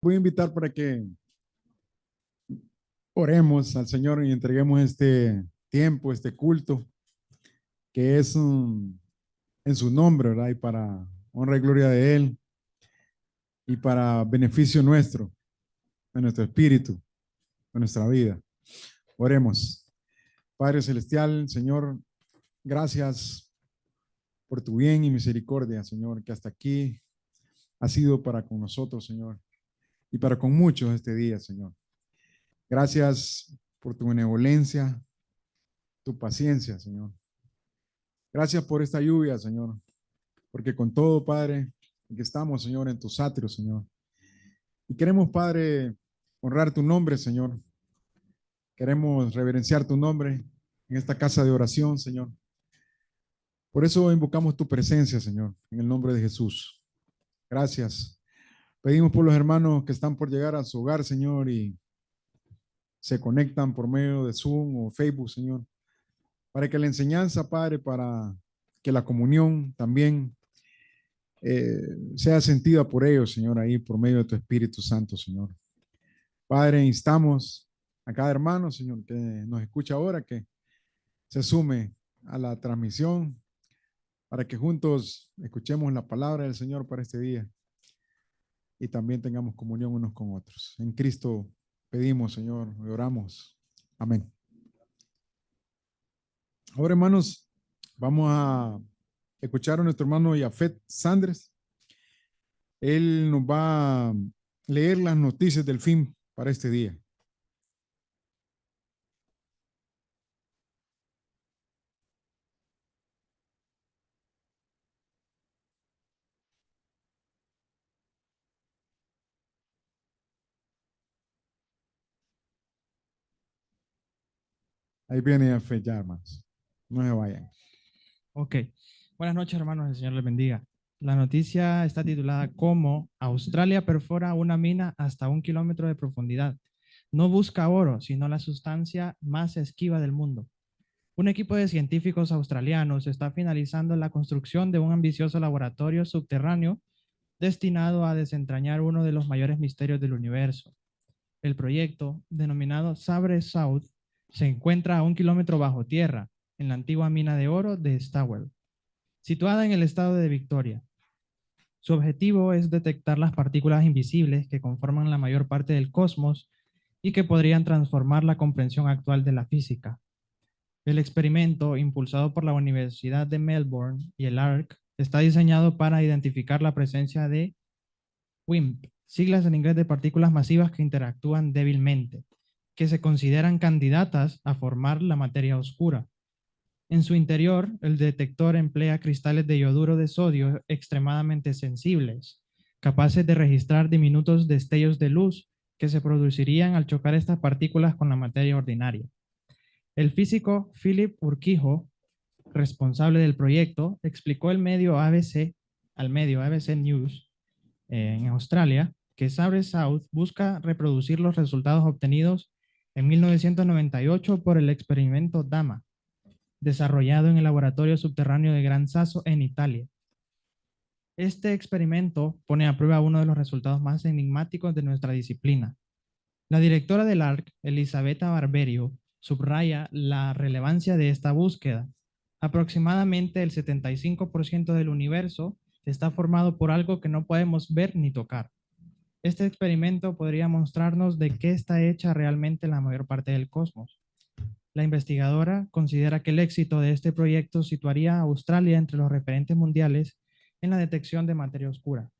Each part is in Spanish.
Voy a invitar para que oremos al Señor y entreguemos este tiempo, este culto, que es en su nombre, ¿verdad? Y para honra y gloria de Él y para beneficio nuestro, de nuestro espíritu, de nuestra vida. Oremos. Padre Celestial, Señor, gracias por tu bien y misericordia, Señor, que hasta aquí ha sido para con nosotros, Señor, y para con muchos este día, Señor. Gracias por tu benevolencia, tu paciencia, Señor. Gracias por esta lluvia, Señor, porque con todo, Padre, que estamos, Señor, en tus atrios, Señor. Y queremos, Padre, honrar tu nombre, Señor. Queremos reverenciar tu nombre en esta casa de oración, Señor. Por eso invocamos tu presencia, Señor, en el nombre de Jesús. Gracias. Pedimos por los hermanos que están por llegar a su hogar, Señor, y se conectan por medio de Zoom o Facebook, Señor, para que la enseñanza, Padre, para que la comunión también sea sentida por ellos, Señor, ahí por medio de tu Espíritu Santo, Señor. Padre, instamos a cada hermano, Señor, que nos escucha ahora, que se sume a la transmisión para que juntos escuchemos la palabra del Señor para este día y también tengamos comunión unos con otros. En Cristo pedimos, Señor, y oramos. Amén. Ahora, hermanos, vamos a escuchar a nuestro hermano Yafet Sandres. Él nos va a leer las noticias del fin para este día. Ahí viene Yafet ya, hermanos. No se vayan. Ok. Buenas noches, hermanos. El Señor les bendiga. La noticia está titulada ¿Cómo Australia perfora una mina hasta 1 kilómetro de profundidad? No busca oro, sino la sustancia más esquiva del mundo. Un equipo de científicos australianos está finalizando la construcción de un ambicioso laboratorio subterráneo destinado a desentrañar uno de los mayores misterios del universo. El proyecto, denominado Sabre South, se encuentra a 1 kilómetro bajo tierra, en la antigua mina de oro de Stawell, situada en el estado de Victoria. Su objetivo es detectar las partículas invisibles que conforman la mayor parte del cosmos y que podrían transformar la comprensión actual de la física. El experimento, impulsado por la Universidad de Melbourne y el ARC, está diseñado para identificar la presencia de WIMP, siglas en inglés de partículas masivas que interactúan débilmente, que se consideran candidatas a formar la materia oscura. En su interior, el detector emplea cristales de yoduro de sodio extremadamente sensibles, capaces de registrar diminutos destellos de luz que se producirían al chocar estas partículas con la materia ordinaria. El físico Philip Urquijo, responsable del proyecto, explicó al medio ABC News en Australia que Sabre South busca reproducir los resultados obtenidos en 1998 por el experimento Dama, desarrollado en el laboratorio subterráneo de Gran Sasso en Italia. Este experimento pone a prueba uno de los resultados más enigmáticos de nuestra disciplina. La directora del ARC, Elisabetta Barberio, subraya la relevancia de esta búsqueda. Aproximadamente el 75% del universo está formado por algo que no podemos ver ni tocar. Este experimento podría mostrarnos de qué está hecha realmente la mayor parte del cosmos. La investigadora considera que el éxito de este proyecto situaría a Australia entre los referentes mundiales en la detección de materia oscura.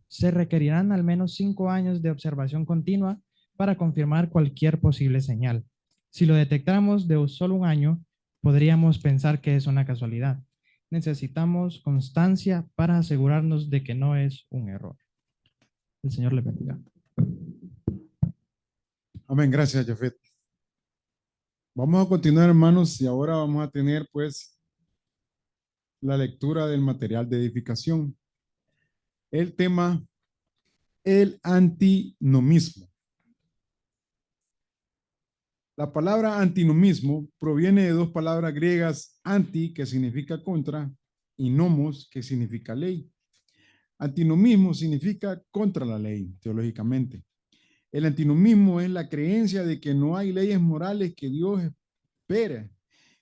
Se requerirán al menos 5 años de observación continua para confirmar cualquier posible señal. Si lo detectamos de solo un año, podríamos pensar que es una casualidad. Necesitamos constancia para asegurarnos de que no es un error. El Señor le bendiga. Amén. Gracias, Jafet. Vamos a continuar, hermanos, y ahora vamos a tener, pues, la lectura del material de edificación. El tema, el antinomismo. La palabra antinomismo proviene de dos palabras griegas, anti, que significa contra, y nomos, que significa ley. Antinomismo significa contra la ley, teológicamente. El antinomismo es la creencia de que no hay leyes morales que Dios espera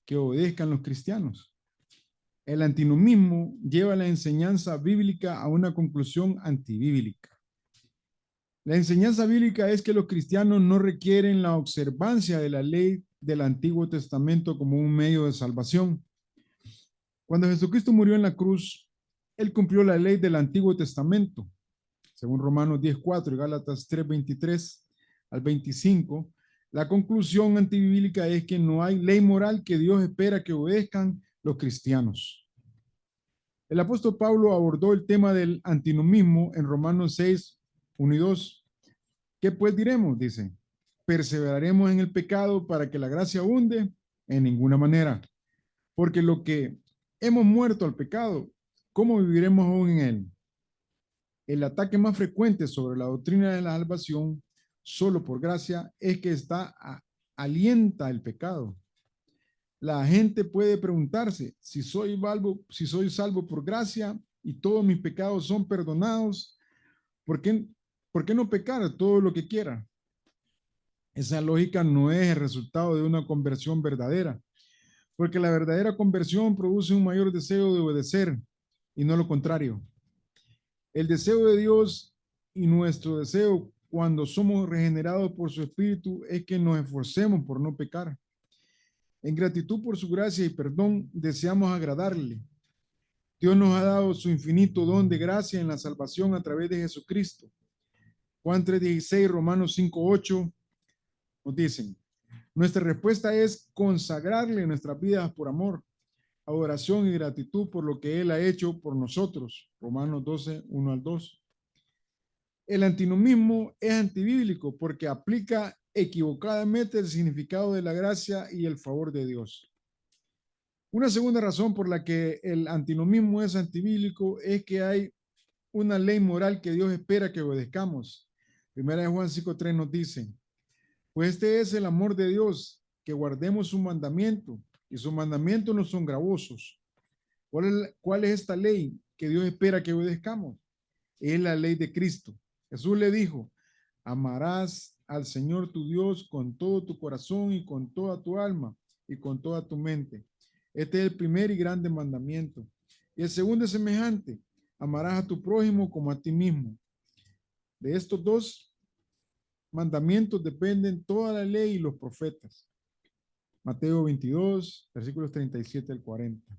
que obedezcan los cristianos. El antinomismo lleva la enseñanza bíblica a una conclusión antibíblica. La enseñanza bíblica es que los cristianos no requieren la observancia de la ley del Antiguo Testamento como un medio de salvación. Cuando Jesucristo murió en la cruz, Él cumplió la ley del Antiguo Testamento, según Romanos 10:4 y Gálatas 3:23 al 25. La conclusión antibíblica es que no hay ley moral que Dios espera que obedezcan los cristianos. El apóstol Pablo abordó el tema del antinomismo en Romanos 6:1 y 2. ¿Qué pues diremos? Dice, ¿perseveraremos en el pecado para que la gracia abunde? En ninguna manera. Porque lo que hemos muerto al pecado, ¿cómo viviremos aún en él? El ataque más frecuente sobre la doctrina de la salvación, solo por gracia, es que alienta el pecado. La gente puede preguntarse, si soy salvo por gracia y todos mis pecados son perdonados, ¿por qué no pecar todo lo que quiera? Esa lógica no es el resultado de una conversión verdadera, porque la verdadera conversión produce un mayor deseo de obedecer y no lo contrario. El deseo de Dios y nuestro deseo cuando somos regenerados por su Espíritu es que nos esforcemos por no pecar. En gratitud por su gracia y perdón, deseamos agradarle. Dios nos ha dado su infinito don de gracia en la salvación a través de Jesucristo. Juan 3:16, Romanos 5:8 nos dicen, nuestra respuesta es consagrarle nuestras vidas por amor, adoración y gratitud por lo que Él ha hecho por nosotros. Romanos 12:1 al 2. El antinomismo es antibíblico porque aplica equivocadamente el significado de la gracia y el favor de Dios. Una segunda razón por la que el antinomismo es antibíblico es que hay una ley moral que Dios espera que obedezcamos. Primera de Juan 5:3 nos dice, pues este es el amor de Dios, que guardemos su mandamiento, y sus mandamientos no son gravosos. ¿Cuál es esta ley que Dios espera que obedezcamos? Es la ley de Cristo. Jesús le dijo, amarás al Señor tu Dios con todo tu corazón y con toda tu alma y con toda tu mente. Este es el primer y grande mandamiento. Y el segundo es semejante, amarás a tu prójimo como a ti mismo. De estos dos mandamientos dependen toda la ley y los profetas. Mateo 22, versículos 37 al 40.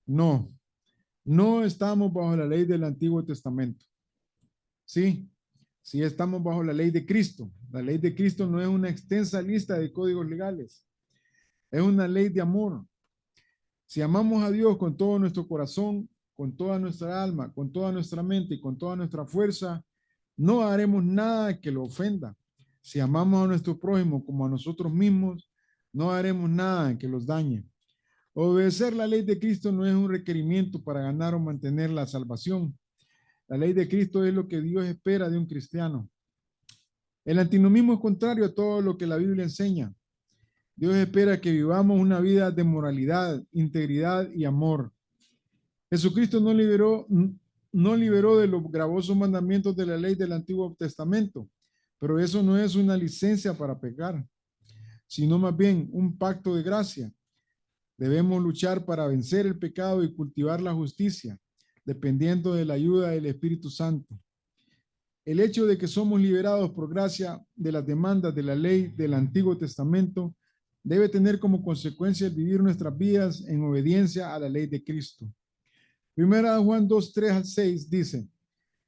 No estamos bajo la ley del Antiguo Testamento. Sí estamos bajo la ley de Cristo. La ley de Cristo no es una extensa lista de códigos legales. Es una ley de amor. Si amamos a Dios con todo nuestro corazón, con toda nuestra alma, con toda nuestra mente y con toda nuestra fuerza, no haremos nada que lo ofenda. Si amamos a nuestro prójimo como a nosotros mismos, no haremos nada que los dañe. Obedecer la ley de Cristo no es un requerimiento para ganar o mantener la salvación. La ley de Cristo es lo que Dios espera de un cristiano. El antinomismo es contrario a todo lo que la Biblia enseña. Dios espera que vivamos una vida de moralidad, integridad y amor. Jesucristo no liberó de los gravosos mandamientos de la ley del Antiguo Testamento, pero eso no es una licencia para pecar, sino más bien un pacto de gracia. Debemos luchar para vencer el pecado y cultivar la justicia, dependiendo de la ayuda del Espíritu Santo. El hecho de que somos liberados por gracia de las demandas de la ley del Antiguo Testamento debe tener como consecuencia el vivir nuestras vidas en obediencia a la ley de Cristo. Primera Juan 2:3 al 6 dice,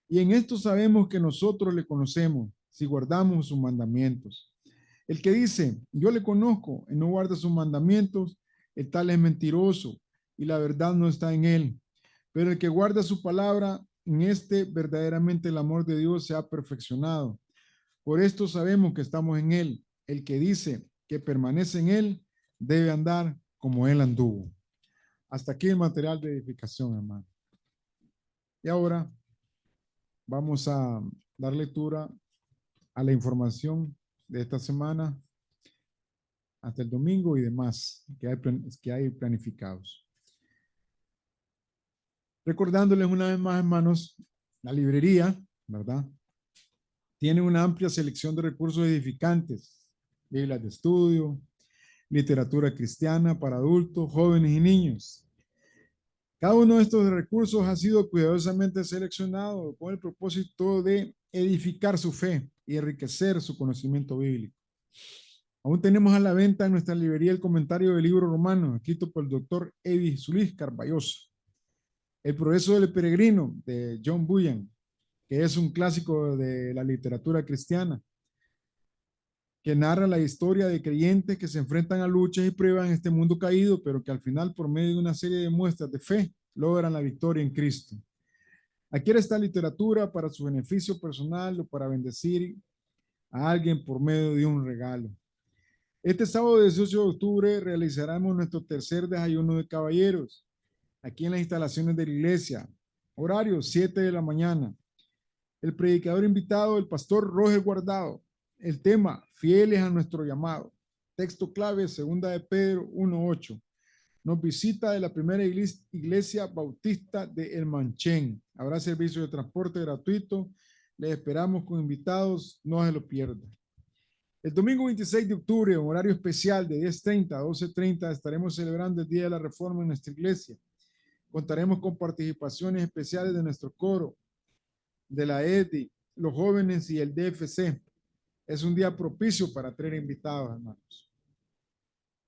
y en esto sabemos que nosotros le conocemos si guardamos sus mandamientos. El que dice, yo le conozco y no guarda sus mandamientos, el tal es mentiroso y la verdad no está en él. Pero el que guarda su palabra, en este verdaderamente el amor de Dios se ha perfeccionado. Por esto sabemos que estamos en él. El que dice que permanece en él debe andar como él anduvo. Hasta aquí el material de edificación, hermano. Y ahora vamos a dar lectura a la información de esta semana hasta el domingo y demás que hay planificados. Recordándoles una vez más, hermanos, la librería, ¿verdad? Tiene una amplia selección de recursos edificantes, Biblias de estudio, literatura cristiana para adultos, jóvenes y niños. Cada uno de estos recursos ha sido cuidadosamente seleccionado con el propósito de edificar su fe y enriquecer su conocimiento bíblico. Aún tenemos a la venta en nuestra librería el comentario del libro romano, escrito por el doctor Evi Solís Carballosa. El progreso del peregrino, de John Bunyan, que es un clásico de la literatura cristiana, que narra la historia de creyentes que se enfrentan a luchas y pruebas en este mundo caído, pero que al final, por medio de una serie de muestras de fe, logran la victoria en Cristo. Adquiere esta literatura para su beneficio personal o para bendecir a alguien por medio de un regalo. Este sábado 18 de octubre realizaremos nuestro tercer desayuno de caballeros aquí en las instalaciones de la iglesia. Horario 7 de la mañana. El predicador invitado, el pastor Roger Guardado. El tema, fieles a nuestro llamado. Texto clave, 2 de Pedro 1:8. Nos visita de la primera iglesia bautista de El Manchén. Habrá servicio de transporte gratuito. Les esperamos con invitados, no se lo pierdan. El domingo 26 de octubre, en horario especial de 10:30 a 12:30, estaremos celebrando el Día de la Reforma en nuestra iglesia. Contaremos con participaciones especiales de nuestro coro, de la EDI, los jóvenes y el DFC. Es un día propicio para tener invitados, hermanos.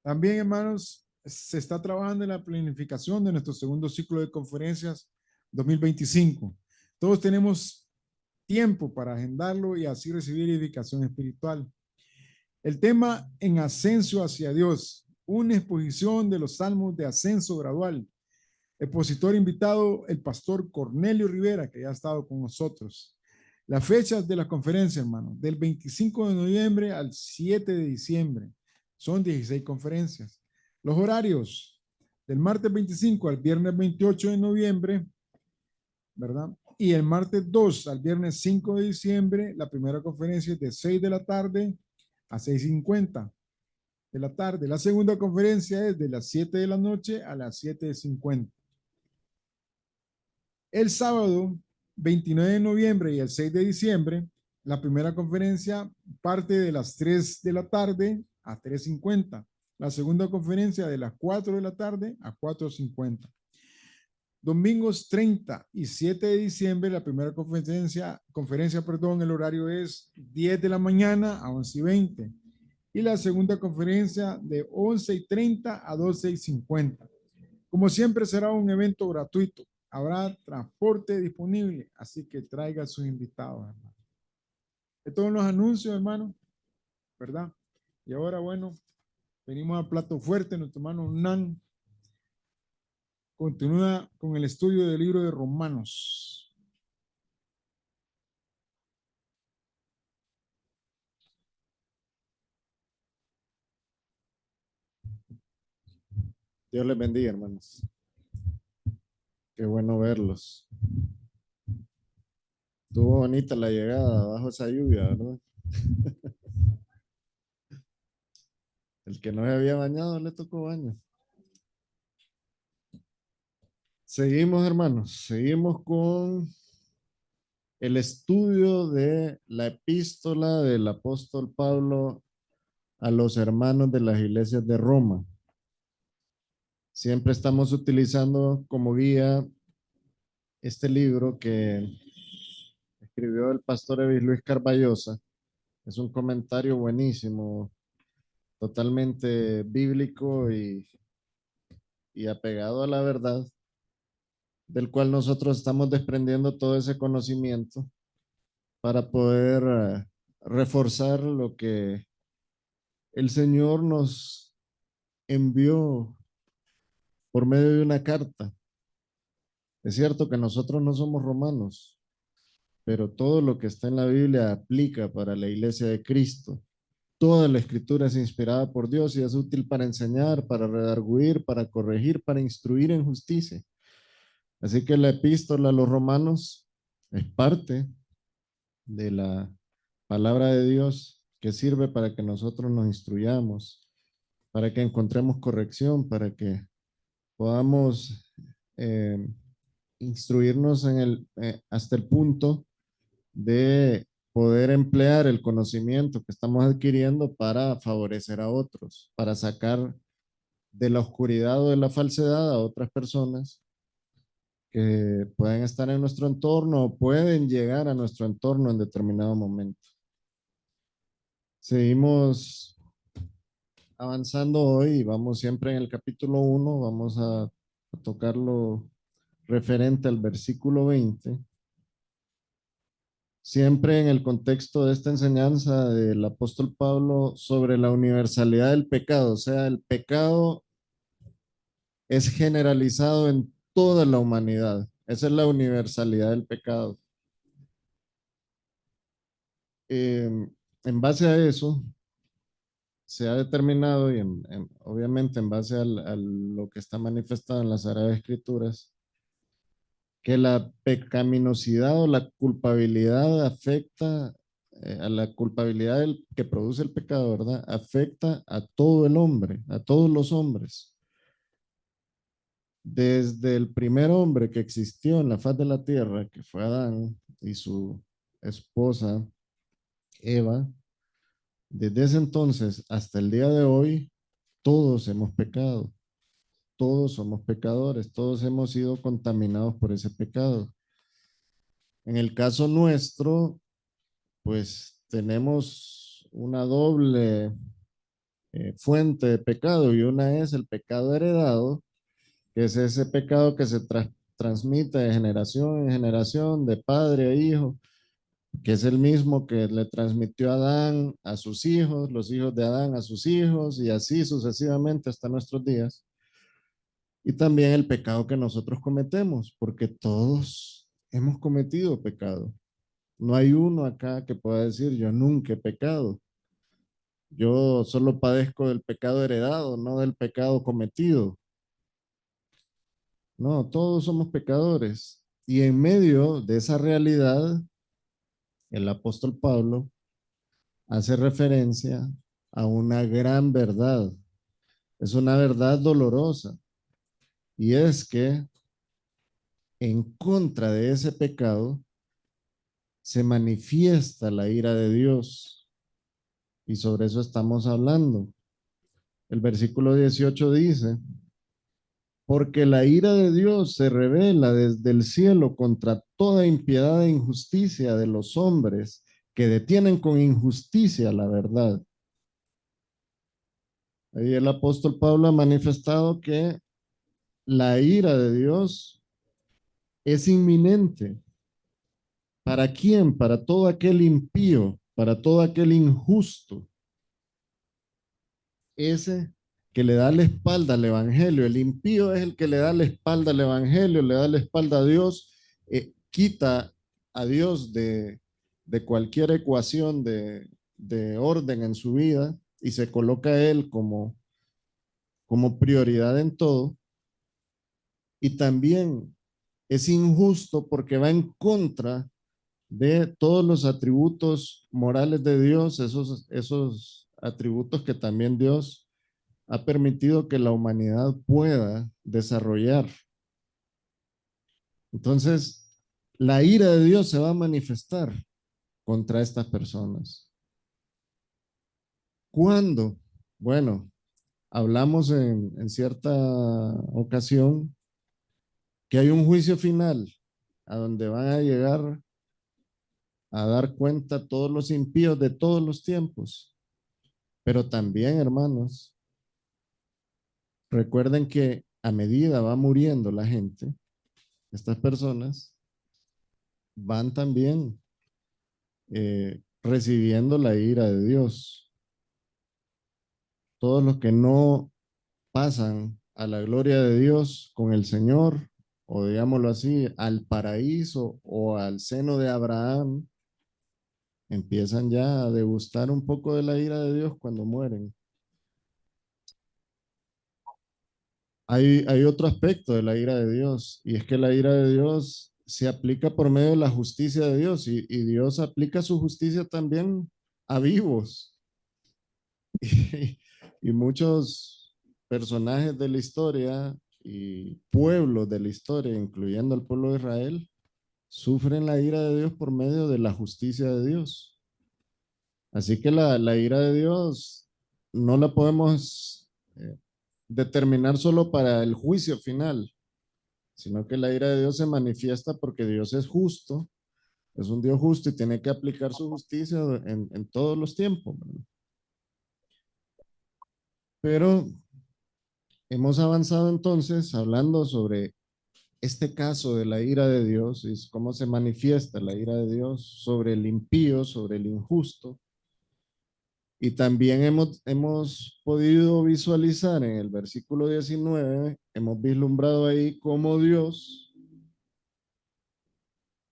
También, hermanos, se está trabajando en la planificación de nuestro segundo ciclo de conferencias 2025. Todos tenemos tiempo para agendarlo y así recibir edificación espiritual. El tema en ascenso hacia Dios, una exposición de los salmos de ascenso gradual. Expositor invitado, el pastor Cornelio Rivera, que ya ha estado con nosotros. Las fechas de la conferencia, hermano, del 25 de noviembre al 7 de diciembre. Son 16 conferencias. Los horarios, del martes 25 al viernes 28 de noviembre, ¿verdad? Y el martes 2 al viernes 5 de diciembre, la primera conferencia es de 6 de la tarde a 6:50 de la tarde. La segunda conferencia es de las 7 de la noche a las 7:50. El sábado 29 de noviembre y el 6 de diciembre, la primera conferencia parte de las 3 de la tarde a 3:50. La segunda conferencia de las 4 de la tarde a 4:50. Domingos 30 y 7 de diciembre, la primera conferencia, el horario es 10 de la mañana a 11:20. Y la segunda conferencia de 11:30 a 12:50. Como siempre será un evento gratuito. Habrá transporte disponible, así que traiga a sus invitados, hermano. Estos son los anuncios, hermano, ¿verdad? Y ahora, bueno, venimos al plato fuerte, nuestro hermano Nan continúa con el estudio del libro de Romanos. Dios les bendiga, hermanos. Qué bueno verlos. Estuvo bonita la llegada bajo esa lluvia, ¿verdad? El que no se había bañado le tocó baño. Seguimos, hermanos. Seguimos con el estudio de la epístola del apóstol Pablo a los hermanos de las iglesias de Roma. Siempre estamos utilizando como guía este libro que escribió el pastor Evis Luis Carballosa. Es un comentario buenísimo, totalmente bíblico y apegado a la verdad, del cual nosotros estamos desprendiendo todo ese conocimiento para poder reforzar lo que el Señor nos envió por medio de una carta. Es cierto que nosotros no somos romanos, pero todo lo que está en la Biblia aplica para la iglesia de Cristo. Toda la escritura es inspirada por Dios y es útil para enseñar, para redarguir, para corregir, para instruir en justicia. Así que la epístola a los romanos es parte de la palabra de Dios que sirve para que nosotros nos instruyamos, para que encontremos corrección, para que podamos instruirnos hasta el punto de poder emplear el conocimiento que estamos adquiriendo para favorecer a otros, para sacar de la oscuridad o de la falsedad a otras personas que pueden estar en nuestro entorno o pueden llegar a nuestro entorno en determinado momento. Seguimos avanzando hoy, vamos siempre en el capítulo 1, vamos a tocar lo referente al versículo 20, siempre en el contexto de esta enseñanza del apóstol Pablo sobre la universalidad del pecado, o sea, el pecado es generalizado en toda la humanidad, esa es la universalidad del pecado. En base a eso, se ha determinado, y obviamente en base a lo que está manifestado en las Sagradas Escrituras, que la pecaminosidad o la culpabilidad afecta a la culpabilidad que produce el pecado, ¿verdad? Afecta a todo el hombre, a todos los hombres. Desde el primer hombre que existió en la faz de la tierra, que fue Adán y su esposa Eva, desde ese entonces hasta el día de hoy, todos hemos pecado. Todos somos pecadores, todos hemos sido contaminados por ese pecado. En el caso nuestro, pues tenemos una doble fuente de pecado, y una es el pecado heredado, que es ese pecado que se transmite de generación en generación, de padre a hijo, que es el mismo que le transmitió Adán a sus hijos, los hijos de Adán a sus hijos, y así sucesivamente hasta nuestros días. Y también el pecado que nosotros cometemos, porque todos hemos cometido pecado. No hay uno acá que pueda decir, yo nunca he pecado. Yo solo padezco del pecado heredado, no del pecado cometido. No, todos somos pecadores. Y en medio de esa realidad, el apóstol Pablo hace referencia a una gran verdad. Es una verdad dolorosa. Y es que en contra de ese pecado se manifiesta la ira de Dios. Y sobre eso estamos hablando. El versículo 18 dice, porque la ira de Dios se revela desde el cielo contra toda impiedad e injusticia de los hombres que detienen con injusticia la verdad. Ahí el apóstol Pablo ha manifestado que la ira de Dios es inminente. ¿Para quién? Para todo aquel impío, para todo aquel injusto. Ese que le da la espalda al evangelio. El impío es el que le da la espalda al evangelio, le da la espalda a Dios, quita a Dios de cualquier ecuación de orden en su vida y se coloca a él como prioridad en todo. Y también es injusto porque va en contra de todos los atributos morales de Dios, esos atributos que también Dios ha permitido que la humanidad pueda desarrollar. Entonces, la ira de Dios se va a manifestar contra estas personas. ¿Cuándo? Bueno, hablamos en cierta ocasión que hay un juicio final a donde van a llegar a dar cuenta todos los impíos de todos los tiempos. Pero también, hermanos, recuerden que a medida va muriendo la gente, estas personas van también recibiendo la ira de Dios. Todos los que no pasan a la gloria de Dios con el Señor, o digámoslo así, al paraíso o al seno de Abraham, empiezan ya a degustar un poco de la ira de Dios cuando mueren. Hay otro aspecto de la ira de Dios, y es que la ira de Dios se aplica por medio de la justicia de Dios, y Dios aplica su justicia también a vivos. Y muchos personajes de la historia y pueblos de la historia, incluyendo al pueblo de Israel, sufren la ira de Dios por medio de la justicia de Dios. Así que la ira de Dios no la podemos determinar solo para el juicio final, sino que la ira de Dios se manifiesta porque Dios es justo, es un Dios justo y tiene que aplicar su justicia en todos los tiempos, ¿verdad? Pero hemos avanzado entonces hablando sobre este caso de la ira de Dios y cómo se manifiesta la ira de Dios sobre el impío, sobre el injusto. Y también hemos podido visualizar en el versículo 19, hemos vislumbrado ahí cómo Dios,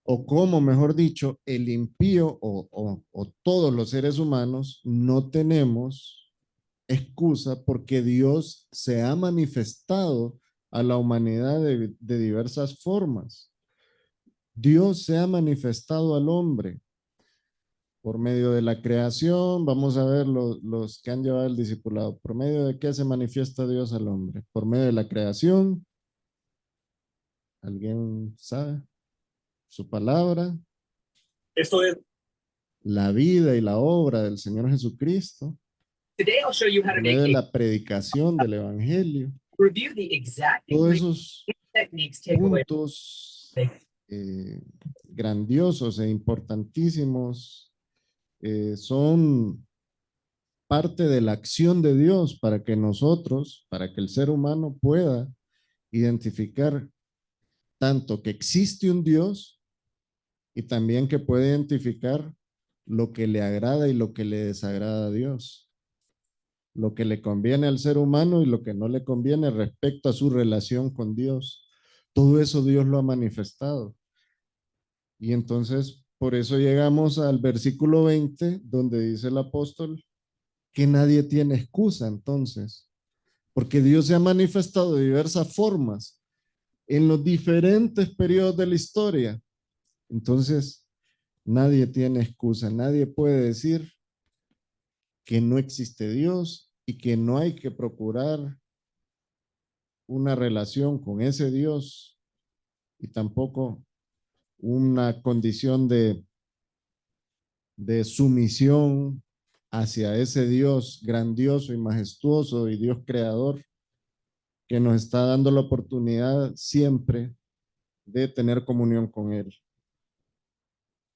o cómo, mejor dicho, el impío o todos los seres humanos no tenemos excusa porque Dios se ha manifestado a la humanidad de diversas formas. Dios se ha manifestado al hombre por medio de la creación. Vamos a ver los que han llevado el discipulado. ¿Por medio de qué se manifiesta Dios al hombre? Por medio de la creación. ¿Alguien sabe? Su palabra. Esto es. La vida y la obra del Señor Jesucristo. Today I'll show you how to Por medio make de a la predicación del Evangelio. review the exact Todos ingredients esos techniques take away. puntos grandiosos e importantísimos son parte de la acción de Dios para que nosotros, para que el ser humano pueda identificar tanto que existe un Dios y también que puede identificar lo que le agrada y lo que le desagrada a Dios, lo que le conviene al ser humano y lo que no le conviene respecto a su relación con Dios. Todo eso Dios lo ha manifestado. Y entonces, por eso llegamos al versículo 20, donde dice el apóstol que nadie tiene excusa entonces, porque Dios se ha manifestado de diversas formas en los diferentes periodos de la historia. Entonces, nadie tiene excusa, nadie puede decir que no existe Dios y que no hay que procurar una relación con ese Dios y tampoco una condición de sumisión hacia ese Dios grandioso y majestuoso y Dios creador que nos está dando la oportunidad siempre de tener comunión con Él.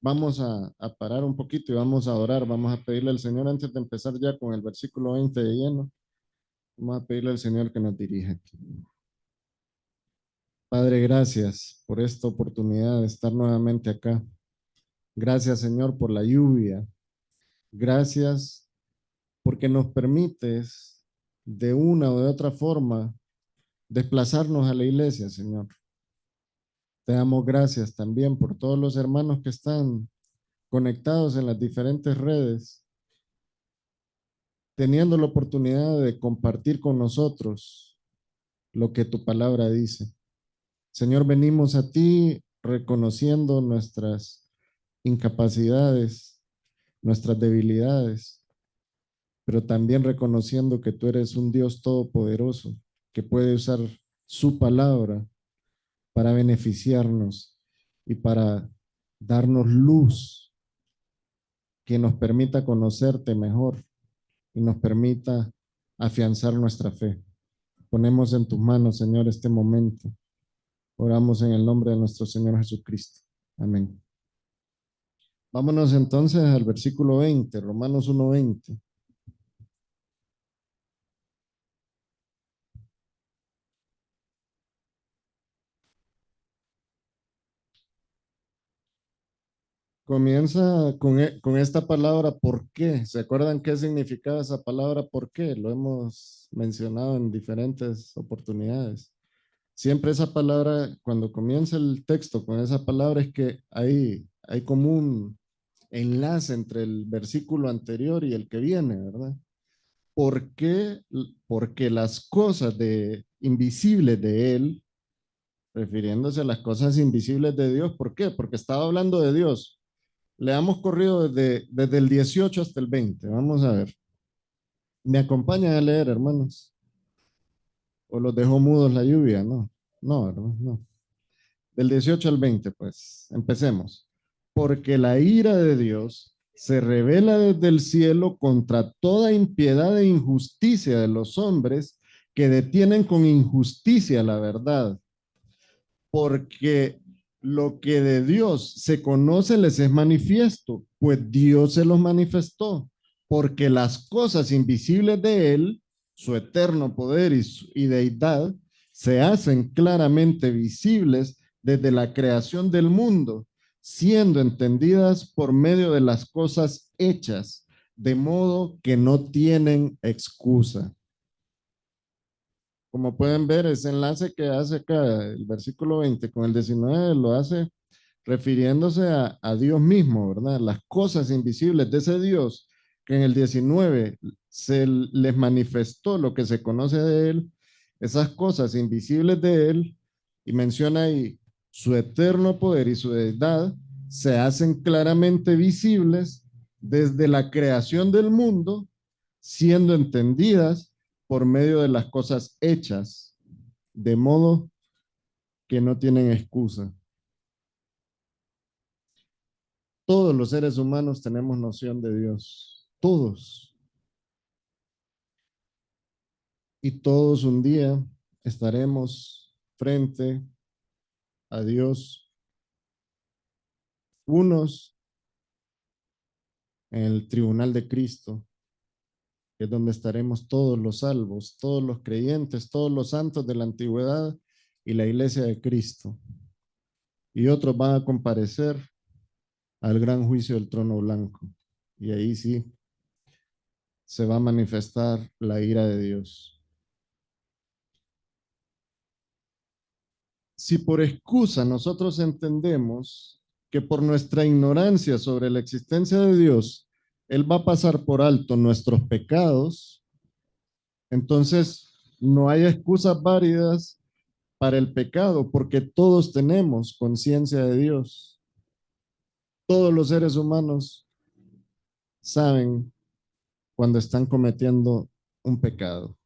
Vamos a parar un poquito y vamos a orar, vamos a pedirle al Señor antes de empezar ya con el versículo 20 de lleno, vamos a pedirle al Señor que nos dirija aquí. Padre, gracias por esta oportunidad de estar nuevamente acá. Gracias, Señor, por la lluvia. Gracias porque nos permites de una o de otra forma desplazarnos a la iglesia, Señor. Te damos gracias también por todos los hermanos que están conectados en las diferentes redes, teniendo la oportunidad de compartir con nosotros lo que tu palabra dice. Señor, venimos a ti reconociendo nuestras incapacidades, nuestras debilidades, pero también reconociendo que tú eres un Dios todopoderoso que puede usar su palabra para beneficiarnos y para darnos luz que nos permita conocerte mejor y nos permita afianzar nuestra fe. Ponemos en tus manos, Señor, este momento. Oramos en el nombre de nuestro Señor Jesucristo. Amén. Vámonos entonces al versículo 20, Romanos 1:20. Comienza con esta palabra ¿por qué? ¿Se acuerdan qué significaba esa palabra por qué? Lo hemos mencionado en diferentes oportunidades. Siempre esa palabra, cuando comienza el texto con esa palabra, es que hay como un enlace entre el versículo anterior y el que viene, ¿verdad? ¿Por qué? Porque las cosas invisibles de Él, refiriéndose a las cosas invisibles de Dios, ¿por qué? Porque estaba hablando de Dios. Le hemos corrido desde el 18 hasta el 20. Vamos a ver. Me acompañan a leer, hermanos. ¿O los dejó mudos la lluvia? No, no, ¿verdad? No. Del 18 al 20, pues, empecemos. Porque la ira de Dios se revela desde el cielo contra toda impiedad e injusticia de los hombres que detienen con injusticia la verdad. Porque lo que de Dios se conoce les es manifiesto, pues Dios se los manifestó, porque las cosas invisibles de Él, su eterno poder y deidad, se hacen claramente visibles desde la creación del mundo, siendo entendidas por medio de las cosas hechas, de modo que no tienen excusa. Como pueden ver, ese enlace que hace acá el versículo 20 con el 19 lo hace refiriéndose a Dios mismo, ¿verdad? Las cosas invisibles de ese Dios que en el 19 se les manifestó lo que se conoce de Él, esas cosas invisibles de Él, y menciona ahí su eterno poder y su deidad, se hacen claramente visibles desde la creación del mundo, siendo entendidas por medio de las cosas hechas, de modo que no tienen excusa. Todos los seres humanos tenemos noción de Dios, todos. Y todos un día estaremos frente a Dios, unos en el tribunal de Cristo, que es donde estaremos todos los salvos, todos los creyentes, todos los santos de la antigüedad y la iglesia de Cristo. Y otros van a comparecer al gran juicio del trono blanco. Y ahí sí se va a manifestar la ira de Dios. Si por excusa nosotros entendemos que por nuestra ignorancia sobre la existencia de Dios, Él va a pasar por alto nuestros pecados, entonces no hay excusas válidas para el pecado, porque todos tenemos conciencia de Dios. Todos los seres humanos saben cuando están cometiendo un pecado.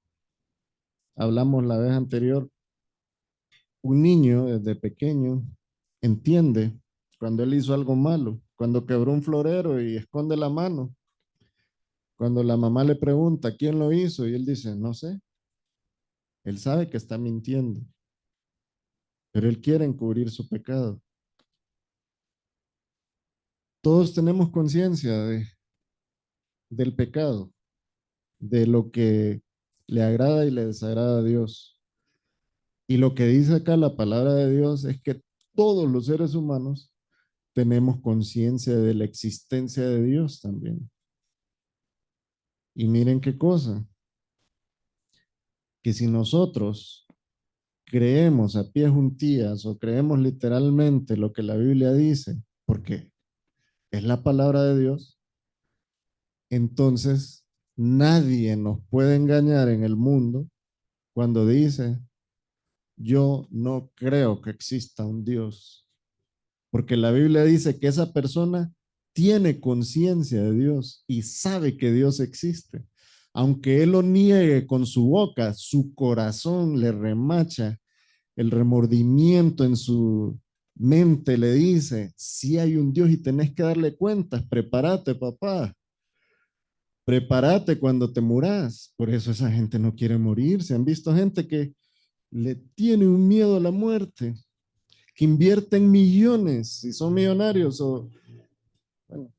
Hablamos la vez anterior, un niño desde pequeño entiende cuando él hizo algo malo, cuando quebró un florero y esconde la mano, cuando la mamá le pregunta quién lo hizo y él dice, no sé. Él sabe que está mintiendo, pero él quiere encubrir su pecado. Todos tenemos conciencia del pecado, de lo que le agrada y le desagrada a Dios. Y lo que dice acá la palabra de Dios es que todos los seres humanos tenemos conciencia de la existencia de Dios también. Y miren qué cosa, que si nosotros creemos a pie juntillas o creemos literalmente lo que la Biblia dice, porque es la palabra de Dios, entonces nadie nos puede engañar en el mundo cuando dice, yo no creo que exista un Dios, porque la Biblia dice que esa persona tiene conciencia de Dios y sabe que Dios existe. Aunque él lo niegue con su boca, su corazón le remacha, el remordimiento en su mente le dice, si hay un Dios y tenés que darle cuentas, prepárate, papá. Prepárate cuando te muras. Por eso esa gente no quiere morir. Se han visto gente que le tiene un miedo a la muerte, que invierten millones, si son millonarios o, bueno,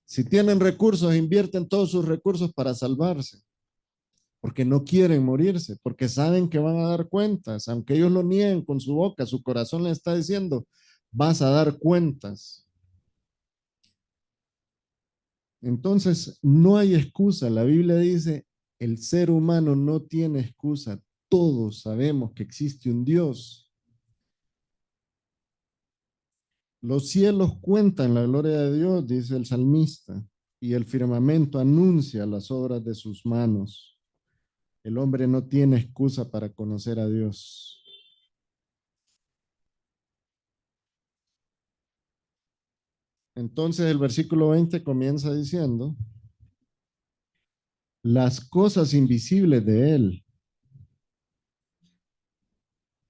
si tienen recursos, invierten todos sus recursos para salvarse, porque no quieren morirse, porque saben que van a dar cuentas, aunque ellos lo nieguen con su boca, su corazón le está diciendo, vas a dar cuentas. Entonces, no hay excusa. La Biblia dice, el ser humano no tiene excusa. Todos sabemos que existe un Dios. Los cielos cuentan la gloria de Dios, dice el salmista, y el firmamento anuncia las obras de sus manos. El hombre no tiene excusa para conocer a Dios. Entonces el versículo 20 comienza diciendo, las cosas invisibles de Él,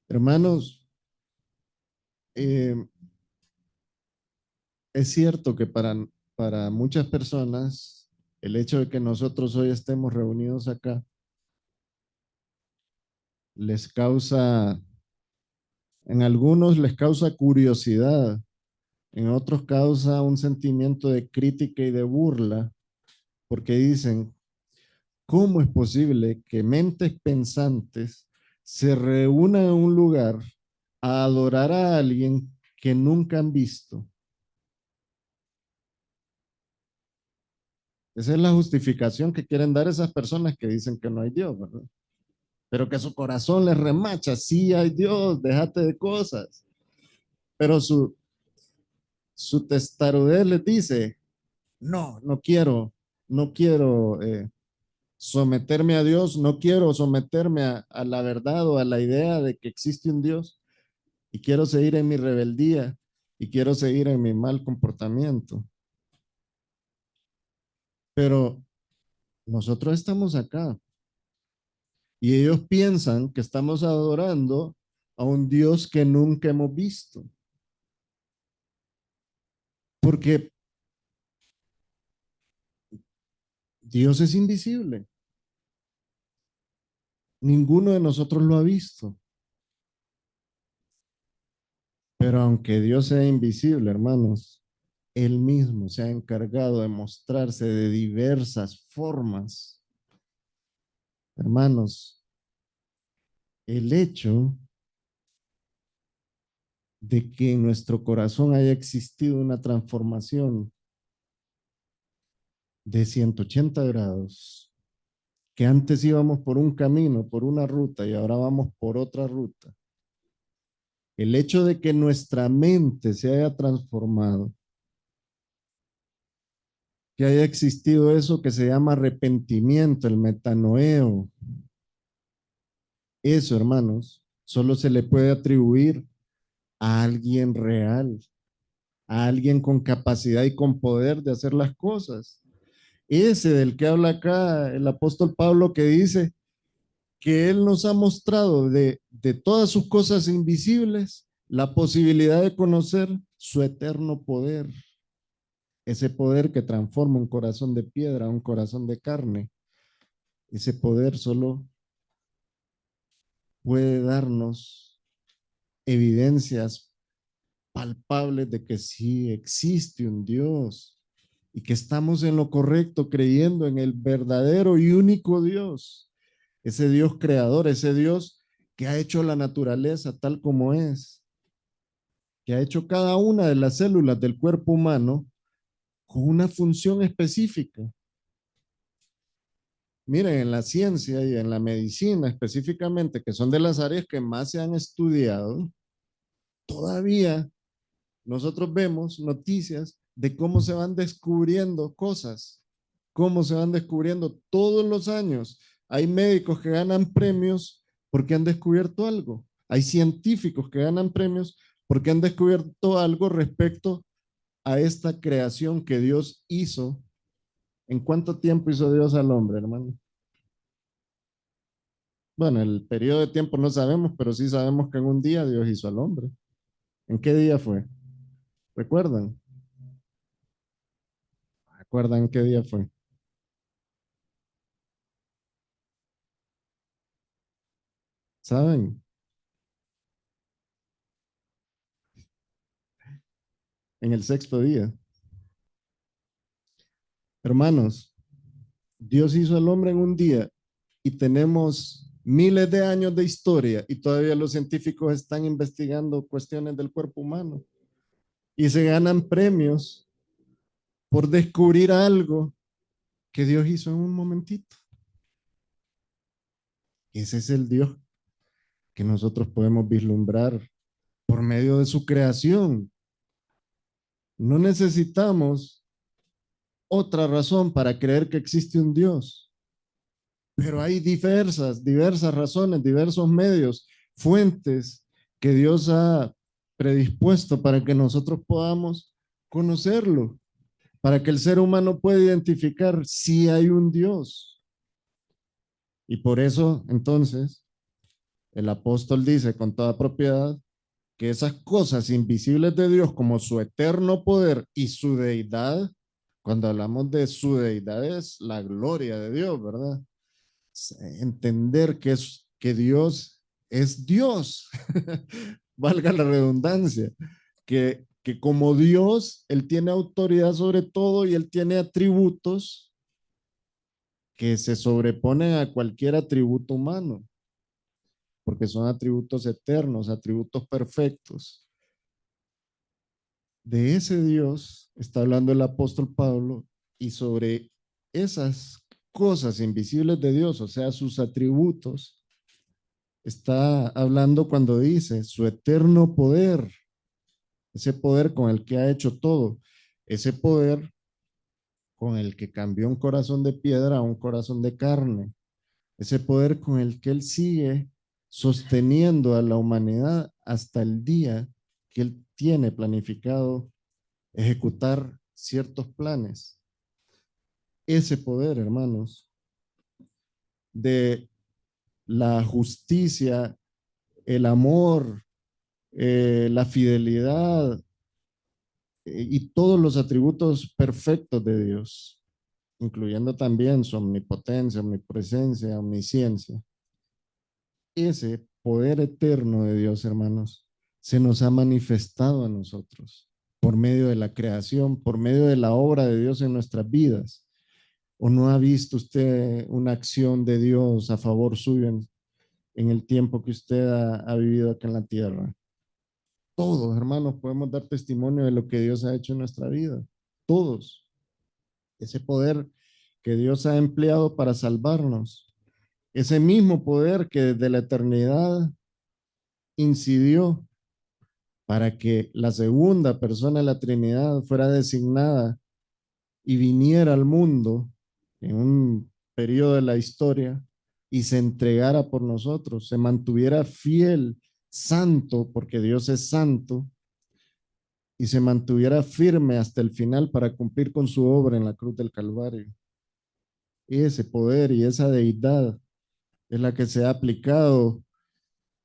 Hermanos, eh, es cierto que para muchas personas el hecho de que nosotros hoy estemos reunidos acá les causa, en algunos les causa curiosidad, en otros causa un sentimiento de crítica y de burla, porque dicen, ¿cómo es posible que mentes pensantes se reúnan en un lugar a adorar a alguien que nunca han visto? Esa es la justificación que quieren dar esas personas que dicen que no hay Dios, ¿verdad? Pero que su corazón les remacha, sí hay Dios, déjate de cosas. Pero su testarudez les dice, no, no quiero someterme a Dios, no quiero someterme a la verdad o a la idea de que existe un Dios y quiero seguir en mi rebeldía y quiero seguir en mi mal comportamiento. Pero nosotros estamos acá y ellos piensan que estamos adorando a un Dios que nunca hemos visto. Porque Dios es invisible. Ninguno de nosotros lo ha visto. Pero aunque Dios sea invisible, hermanos, Él mismo se ha encargado de mostrarse de diversas formas. Hermanos, el hecho de que en nuestro corazón haya existido una transformación de 180 grados, que antes íbamos por un camino, por una ruta y ahora vamos por otra ruta. El hecho de que nuestra mente se haya transformado, que haya existido eso que se llama arrepentimiento, el metanoeo, eso, hermanos, solo se le puede atribuir a alguien real, a alguien con capacidad y con poder de hacer las cosas. Ese del que habla acá el apóstol Pablo, que dice que él nos ha mostrado de todas sus cosas invisibles la posibilidad de conocer su eterno poder, ese poder que transforma un corazón de piedra a un corazón de carne. Ese poder solo puede darnos evidencias palpables de que sí existe un Dios y que estamos en lo correcto creyendo en el verdadero y único Dios, ese Dios creador, ese Dios que ha hecho la naturaleza tal como es, que ha hecho cada una de las células del cuerpo humano con una función específica. Miren, en la ciencia y en la medicina específicamente, que son de las áreas que más se han estudiado, todavía nosotros vemos noticias de cómo se van descubriendo cosas, cómo se van descubriendo todos los años. Hay médicos que ganan premios porque han descubierto algo. Hay científicos que ganan premios porque han descubierto algo respecto a esta creación que Dios hizo. ¿En cuánto tiempo hizo Dios al hombre, hermano? Bueno, el periodo de tiempo no sabemos, pero sí sabemos que en un día Dios hizo al hombre. ¿En qué día fue? ¿Recuerdan? ¿Recuerdan qué día fue? ¿Saben? En el sexto día. Hermanos, Dios hizo al hombre en un día y tenemos miles de años de historia y todavía los científicos están investigando cuestiones del cuerpo humano y se ganan premios por descubrir algo que Dios hizo en un momentito. Ese es el Dios que nosotros podemos vislumbrar por medio de su creación. No necesitamos otra razón para creer que existe un Dios, pero hay diversas razones, diversos medios, fuentes que Dios ha predispuesto para que nosotros podamos conocerlo, para que el ser humano pueda identificar si hay un Dios. Y por eso, entonces, El apóstol dice con toda propiedad que esas cosas invisibles de Dios, como su eterno poder y su deidad, cuando hablamos de su deidad es la gloria de Dios, ¿verdad? Entender que Dios es Dios, valga la redundancia, que como Dios, Él tiene autoridad sobre todo y Él tiene atributos que se sobreponen a cualquier atributo humano, porque son atributos eternos, atributos perfectos. De ese Dios está hablando el apóstol Pablo y sobre esas cosas invisibles de Dios, o sea, sus atributos, está hablando cuando dice su eterno poder, ese poder con el que ha hecho todo, ese poder con el que cambió un corazón de piedra a un corazón de carne, ese poder con el que Él sigue sosteniendo a la humanidad hasta el día que Él tiene planificado ejecutar ciertos planes. Ese poder, hermanos, de la justicia, el amor, la fidelidad y todos los atributos perfectos de Dios, incluyendo también su omnipotencia, omnipresencia, omnisciencia. Ese poder eterno de Dios, hermanos, se nos ha manifestado a nosotros por medio de la creación, por medio de la obra de Dios en nuestras vidas. ¿O no ha visto usted una acción de Dios a favor suyo en el tiempo que usted ha vivido acá en la tierra? Todos, hermanos, podemos dar testimonio de lo que Dios ha hecho en nuestra vida. Todos. Ese poder que Dios ha empleado para salvarnos. Ese mismo poder que desde la eternidad incidió para que la segunda persona de la Trinidad fuera designada y viniera al mundo en un periodo de la historia y se entregara por nosotros, se mantuviera fiel, santo, porque Dios es santo, y se mantuviera firme hasta el final para cumplir con su obra en la cruz del Calvario. Ese poder y esa deidad es la que se ha aplicado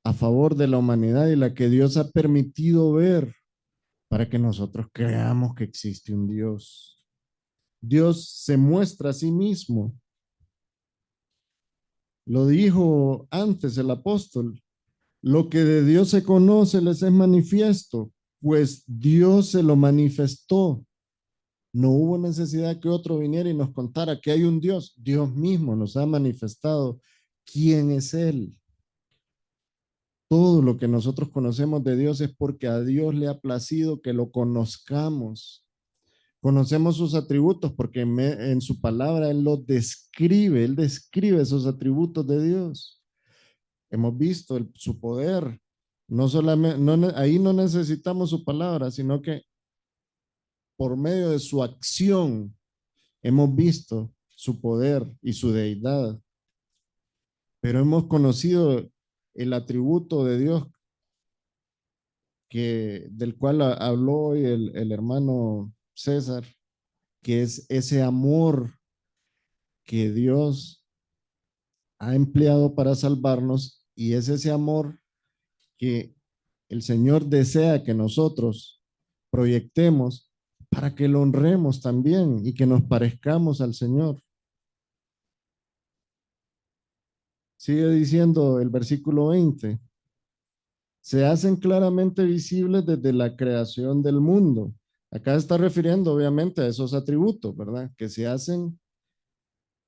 a favor de la humanidad y la que Dios ha permitido ver para que nosotros creamos que existe un Dios. Dios se muestra a sí mismo. Lo dijo antes el apóstol. Lo que de Dios se conoce les es manifiesto, pues Dios se lo manifestó. No hubo necesidad que otro viniera y nos contara que hay un Dios. Dios mismo nos ha manifestado quién es Él. Todo lo que nosotros conocemos de Dios es porque a Dios le ha placido que lo conozcamos. Conocemos sus atributos porque en su palabra Él los describe, Él describe esos atributos de Dios. Hemos visto su poder. No solamente, ahí no necesitamos su palabra, sino que por medio de su acción hemos visto su poder y su deidad. Pero hemos conocido el atributo de Dios del cual habló hoy el hermano César, que es ese amor que Dios ha empleado para salvarnos, y es ese amor que el Señor desea que nosotros proyectemos para que lo honremos también y que nos parezcamos al Señor. Sigue diciendo el versículo 20. Se hacen claramente visibles desde la creación del mundo. Acá está refiriendo obviamente a esos atributos, ¿verdad? Que se hacen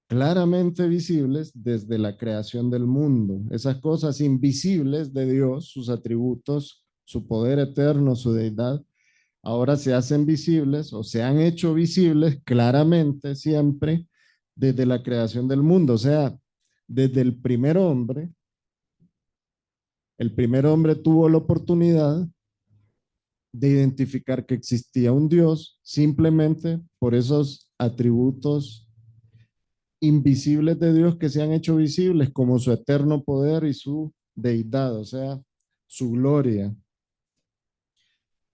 claramente visibles desde la creación del mundo. Esas cosas invisibles de Dios, sus atributos, su poder eterno, su deidad, ahora se hacen visibles o se han hecho visibles claramente siempre desde la creación del mundo. O sea, desde el primer hombre tuvo la oportunidad de identificar que existía un Dios simplemente por esos atributos invisibles de Dios que se han hecho visibles, como su eterno poder y su deidad, o sea, su gloria.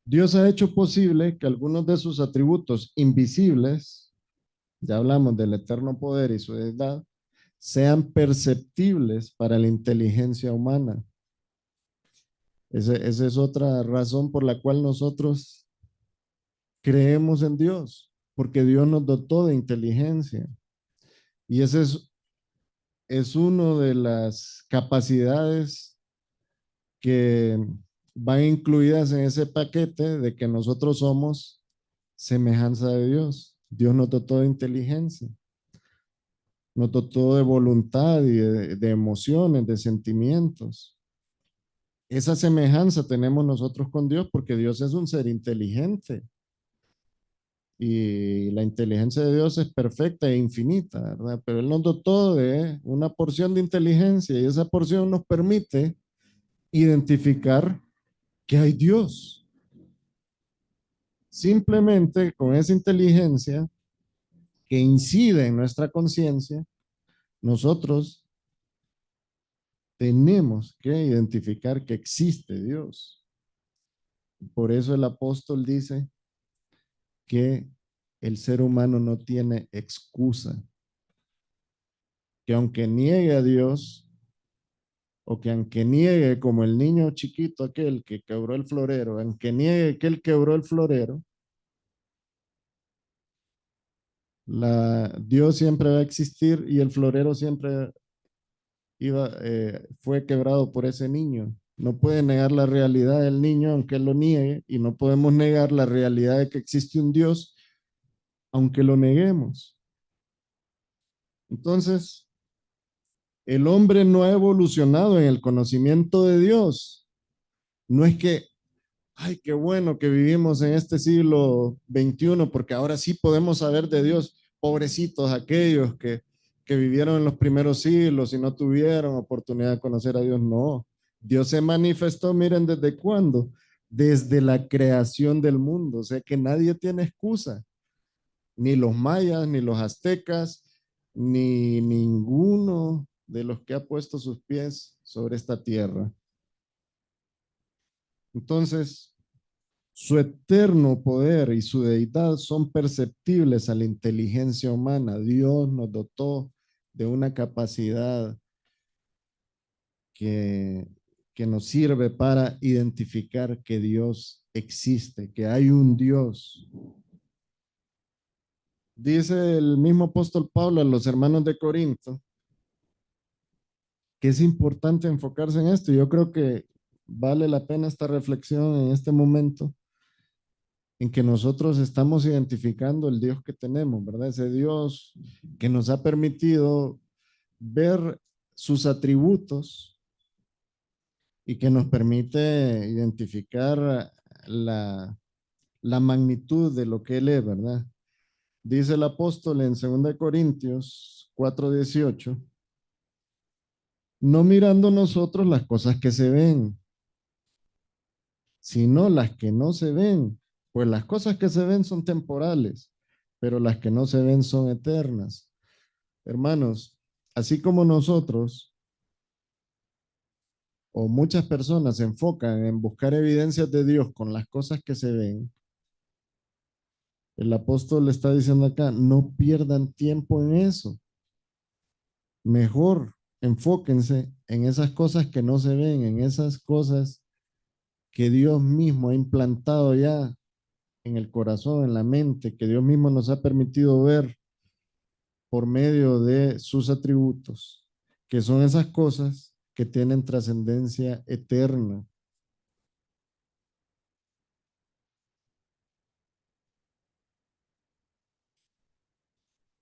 Dios ha hecho posible que algunos de sus atributos invisibles, ya hablamos del eterno poder y su deidad, sean perceptibles para la inteligencia humana. Esa es otra razón por la cual nosotros creemos en Dios, porque Dios nos dotó de inteligencia. Y ese es una de las capacidades que van incluidas en ese paquete de que nosotros somos semejanza de Dios. Dios nos dotó de inteligencia, nos dotó de voluntad y de emociones, de sentimientos. Esa semejanza tenemos nosotros con Dios porque Dios es un ser inteligente y la inteligencia de Dios es perfecta e infinita, ¿verdad? Pero Él nos dotó de una porción de inteligencia y esa porción nos permite identificar que hay Dios. Simplemente con esa inteligencia que incide en nuestra conciencia, nosotros tenemos que identificar que existe Dios. Por eso el apóstol dice que el ser humano no tiene excusa, que aunque niegue a Dios, o que aunque niegue como el niño chiquito aquel que quebró el florero, aunque niegue que él quebró el florero, Dios siempre va a existir y el florero siempre fue quebrado por ese niño. No puede negar la realidad del niño aunque él lo niegue y no podemos negar la realidad de que existe un Dios aunque lo neguemos. Entonces, el hombre no ha evolucionado en el conocimiento de Dios. No es que, ay, qué bueno que vivimos en este siglo XXI porque ahora sí podemos saber de Dios. Pobrecitos aquellos que vivieron en los primeros siglos y no tuvieron oportunidad de conocer a Dios. No, Dios se manifestó, miren, ¿desde cuándo? Desde la creación del mundo. O sea que nadie tiene excusa. Ni los mayas, ni los aztecas, ni ninguno de los que ha puesto sus pies sobre esta tierra. Entonces, su eterno poder y su deidad son perceptibles a la inteligencia humana. Dios nos dotó de una capacidad que, que nos sirve para identificar que Dios existe, que hay un Dios. Dice el mismo apóstol Pablo a los hermanos de Corinto que es importante enfocarse en esto. Yo creo que vale la pena esta reflexión en este momento en que nosotros estamos identificando el Dios que tenemos, ¿verdad? Ese Dios que nos ha permitido ver sus atributos y que nos permite identificar la magnitud de lo que Él es, ¿verdad? Dice el apóstol en 2 Corintios 4:18, no mirando nosotros las cosas que se ven, sino las que no se ven. Pues las cosas que se ven son temporales, pero las que no se ven son eternas. Hermanos, así como nosotros o muchas personas se enfocan en buscar evidencias de Dios con las cosas que se ven, el apóstol le está diciendo acá, no pierdan tiempo en eso. Mejor enfóquense en esas cosas que no se ven, en esas cosas que Dios mismo ha implantado ya en el corazón, en la mente, que Dios mismo nos ha permitido ver por medio de sus atributos, que son esas cosas que tienen trascendencia eterna.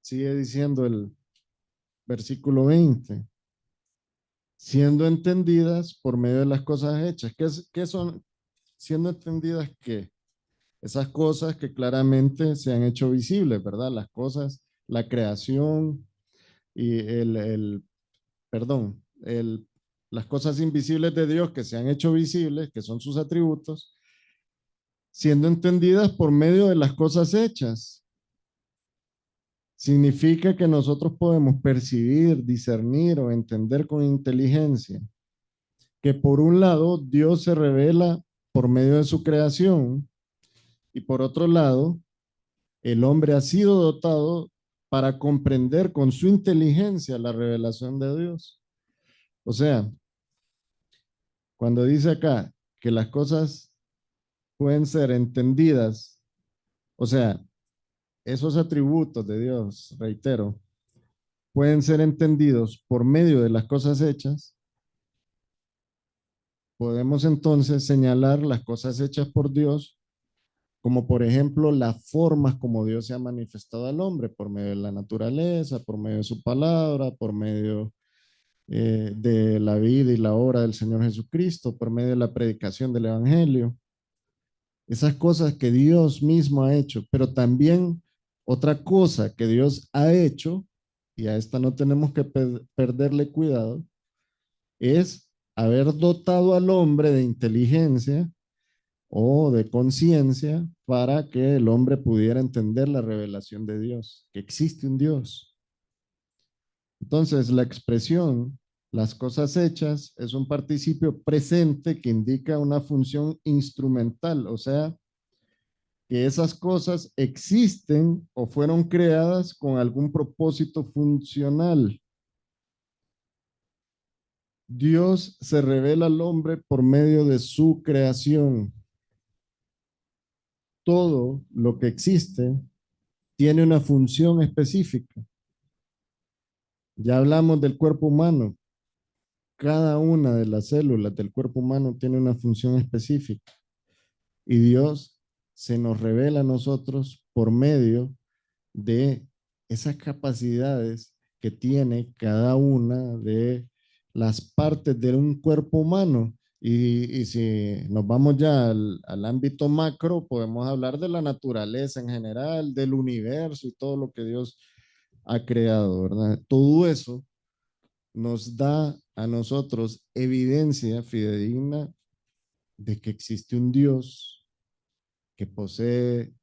Sigue diciendo el versículo 20, siendo entendidas por medio de las cosas hechas. ¿Qué son siendo entendidas qué? Esas cosas que claramente se han hecho visibles, ¿verdad? Las cosas, la creación y las cosas invisibles de Dios que se han hecho visibles, que son sus atributos, siendo entendidas por medio de las cosas hechas. Significa que nosotros podemos percibir, discernir o entender con inteligencia que por un lado Dios se revela por medio de su creación y por otro lado el hombre ha sido dotado para comprender con su inteligencia la revelación de Dios. O sea, cuando dice acá, que las cosas pueden ser entendidas, o sea, esos atributos de Dios, reitero, pueden ser entendidos por medio de las cosas hechas, podemos entonces señalar las cosas hechas por Dios, como por ejemplo las formas como Dios se ha manifestado al hombre, por medio de la naturaleza, por medio de su palabra, por medio de la vida y la obra del Señor Jesucristo, por medio de la predicación del Evangelio. Esas cosas que Dios mismo ha hecho, pero también otra cosa que Dios ha hecho, y a esta no tenemos que perderle cuidado, es haber dotado al hombre de inteligencia o de conciencia para que el hombre pudiera entender la revelación de Dios, que existe un Dios. Entonces, la expresión las cosas hechas es un participio presente que indica una función instrumental, o sea, que esas cosas existen o fueron creadas con algún propósito funcional. Dios se revela al hombre por medio de su creación. Todo lo que existe tiene una función específica. Ya hablamos del cuerpo humano. Cada una de las células del cuerpo humano tiene una función específica. Y Dios se nos revela a nosotros por medio de esas capacidades que tiene cada una de las partes de un cuerpo humano. Y si nos vamos ya al ámbito macro, podemos hablar de la naturaleza en general, del universo y todo lo que Dios ha creado, ¿verdad? Todo eso nos da a nosotros evidencia fidedigna de que existe un Dios que posee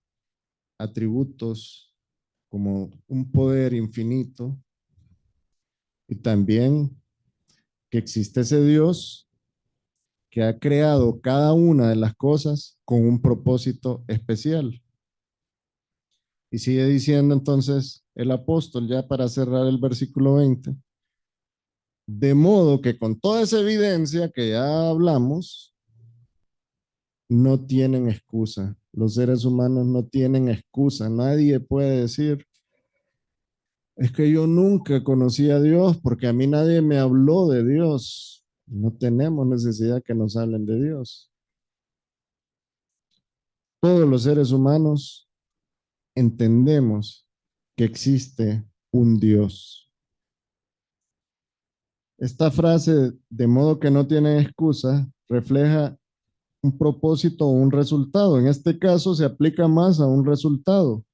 atributos como un poder infinito y también que existe ese Dios que ha creado cada una de las cosas con un propósito especial. Y sigue diciendo entonces el apóstol, ya para cerrar el versículo 20, de modo que con toda esa evidencia que ya hablamos, no tienen excusa. Los seres humanos no tienen excusa. Nadie puede decir, es que yo nunca conocí a Dios porque a mí nadie me habló de Dios. No tenemos necesidad que nos hablen de Dios. Todos los seres humanos entendemos que existe un Dios. Esta frase, de modo que no tienen excusa, refleja un propósito o un resultado. En este caso se aplica más a un resultado.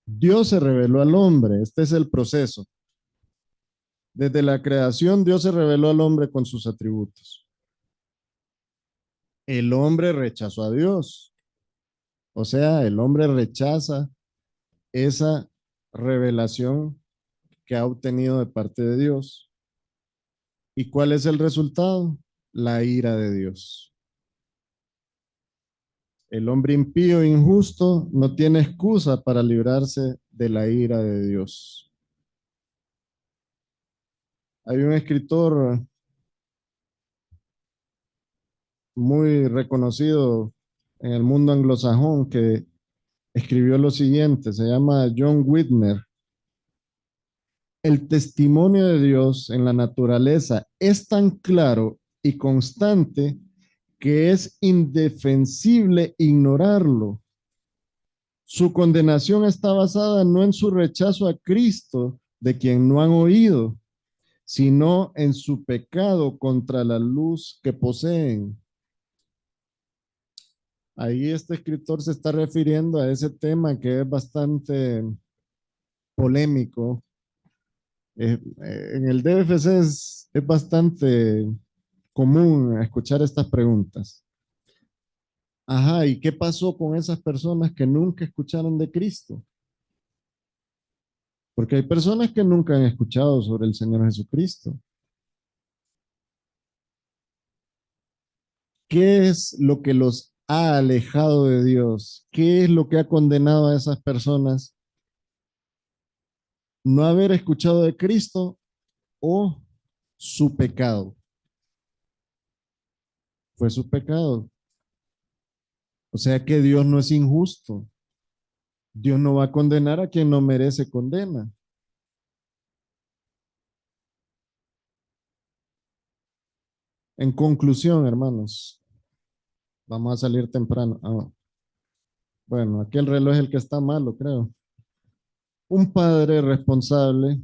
Dios se reveló al hombre. Este es el proceso. Desde la creación, Dios se reveló al hombre con sus atributos. El hombre rechazó a Dios. O sea, el hombre rechaza esa revelación que ha obtenido de parte de Dios. ¿Y cuál es el resultado? La ira de Dios. El hombre impío e injusto no tiene excusa para librarse de la ira de Dios. Hay un escritor muy reconocido en el mundo anglosajón que escribió lo siguiente, se llama John Whitmer. El testimonio de Dios en la naturaleza es tan claro y constante que es indefensible ignorarlo. Su condenación está basada no en su rechazo a Cristo, de quien no han oído, sino en su pecado contra la luz que poseen. Ahí este escritor se está refiriendo a ese tema que es bastante polémico. En el DFC es bastante común escuchar estas preguntas. Ajá, ¿y qué pasó con esas personas que nunca escucharon de Cristo? Porque hay personas que nunca han escuchado sobre el Señor Jesucristo. ¿Qué es lo que los ha alejado de Dios? ¿Qué es lo que ha condenado a esas personas? No haber escuchado de Cristo o su pecado. fue su pecado. O sea que Dios no es injusto. Dios no va a condenar a quien no merece condena. En conclusión, hermanos, vamos a salir temprano. Bueno, aquí el reloj es el que está malo, creo. Un padre responsable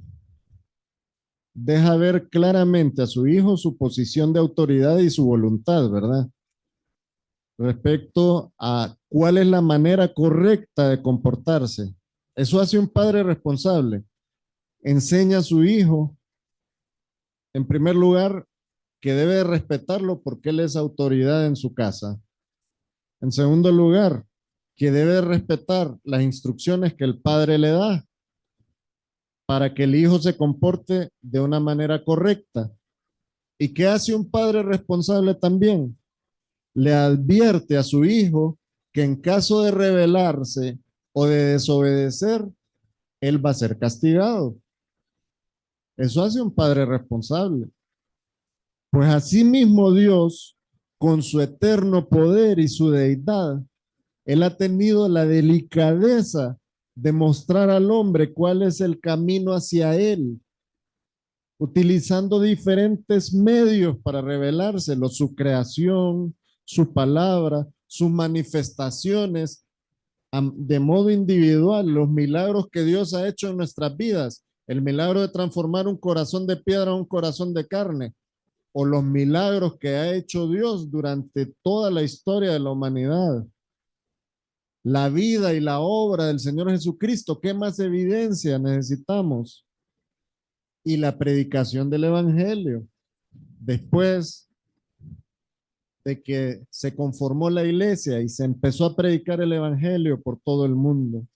deja ver claramente a su hijo su posición de autoridad y su voluntad, ¿verdad? Respecto a cuál es la manera correcta de comportarse. Eso hace un padre responsable. Enseña a su hijo, en primer lugar, que debe respetarlo porque él es autoridad en su casa. En segundo lugar, que debe respetar las instrucciones que el padre le da para que el hijo se comporte de una manera correcta. ¿Y qué hace un padre responsable también? Le advierte a su hijo que en caso de rebelarse o de desobedecer, él va a ser castigado. Eso hace un padre responsable. Pues asimismo Dios, con su eterno poder y su deidad, él ha tenido la delicadeza de mostrar al hombre cuál es el camino hacia él, utilizando diferentes medios para revelárselo, su creación, su palabra, sus manifestaciones de modo individual, los milagros que Dios ha hecho en nuestras vidas, el milagro de transformar un corazón de piedra a un corazón de carne, o los milagros que ha hecho Dios durante toda la historia de la humanidad. La vida y la obra del Señor Jesucristo, ¿qué más evidencia necesitamos? Y la predicación del Evangelio. Después de que se conformó la iglesia y se empezó a predicar el Evangelio por todo el mundo.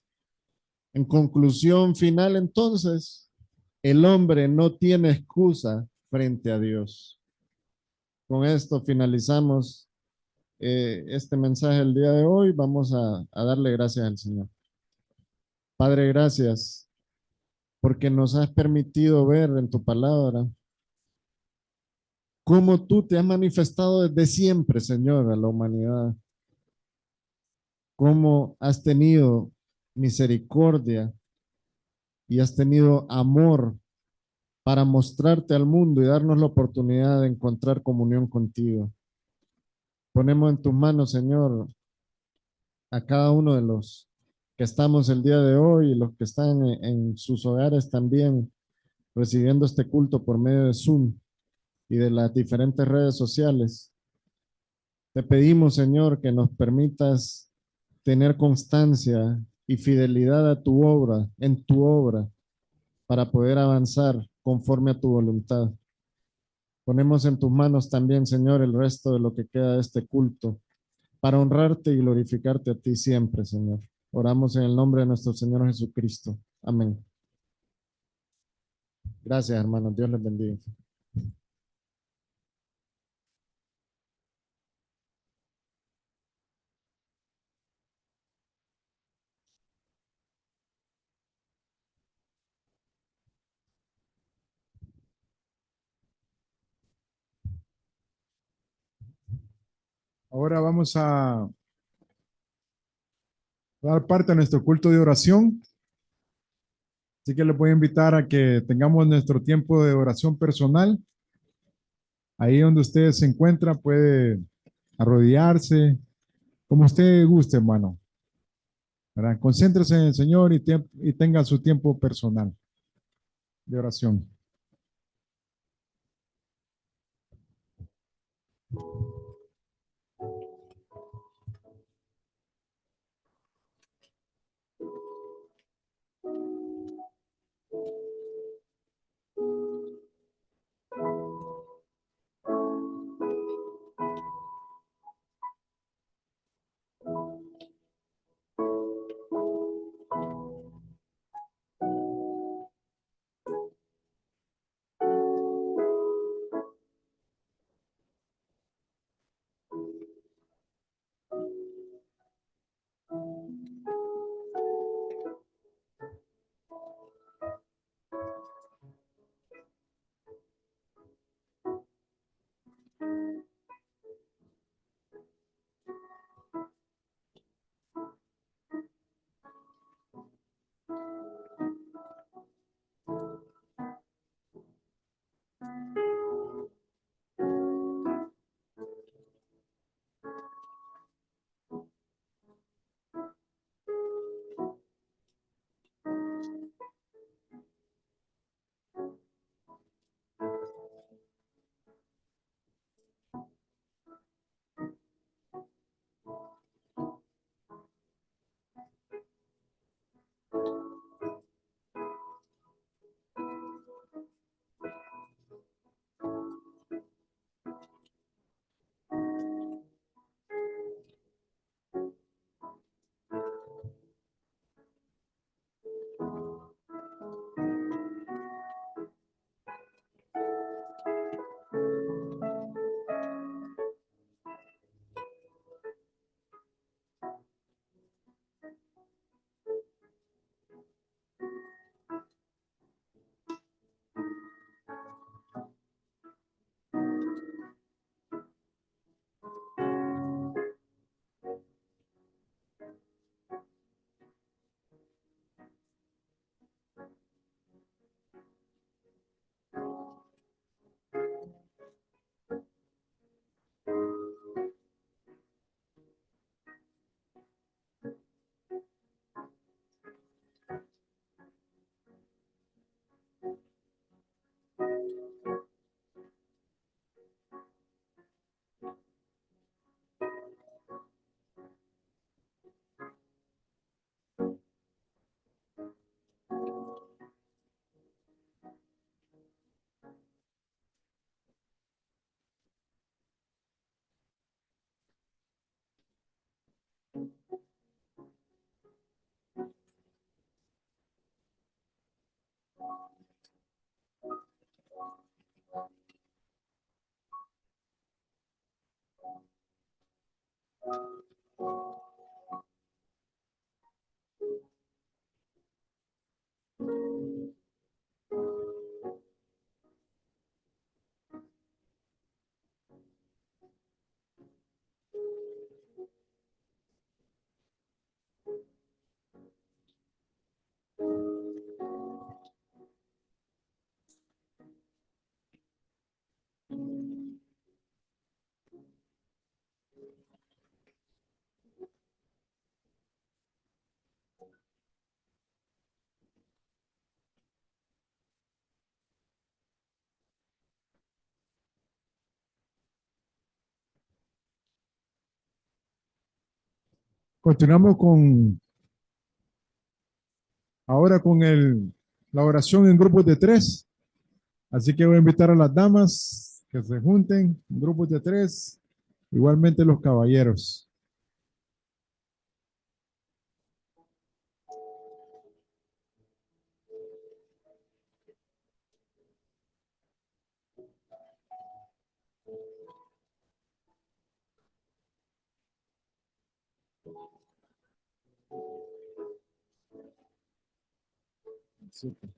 En conclusión final, entonces, el hombre no tiene excusa frente a Dios. Con esto finalizamos este mensaje el día de hoy. Vamos a darle gracias al Señor. Padre, gracias porque nos has permitido ver en tu palabra cómo tú te has manifestado desde siempre, Señor, a la humanidad. Cómo has tenido misericordia y has tenido amor para mostrarte al mundo y darnos la oportunidad de encontrar comunión contigo. Ponemos en tus manos, Señor, a cada uno de los que estamos el día de hoy y los que están en sus hogares también recibiendo este culto por medio de Zoom y de las diferentes redes sociales. Te pedimos, Señor, que nos permitas tener constancia y fidelidad a tu obra, en tu obra, para poder avanzar conforme a tu voluntad. Ponemos en tus manos también, Señor, el resto de lo que queda de este culto, para honrarte y glorificarte a ti siempre, Señor. Oramos en el nombre de nuestro Señor Jesucristo. Amén. Gracias, hermanos. Dios les bendiga. Ahora vamos a dar parte a nuestro culto de oración. Así que les voy a invitar a que tengamos nuestro tiempo de oración personal. Ahí donde usted se encuentra puede arrodillarse, como usted guste, hermano. ¿Verdad? Concéntrese en el Señor y tenga su tiempo personal de oración. Continuamos ahora con la oración en grupos de 3. Así que voy a invitar a las damas que se junten en grupos de 3. Igualmente los caballeros. Super.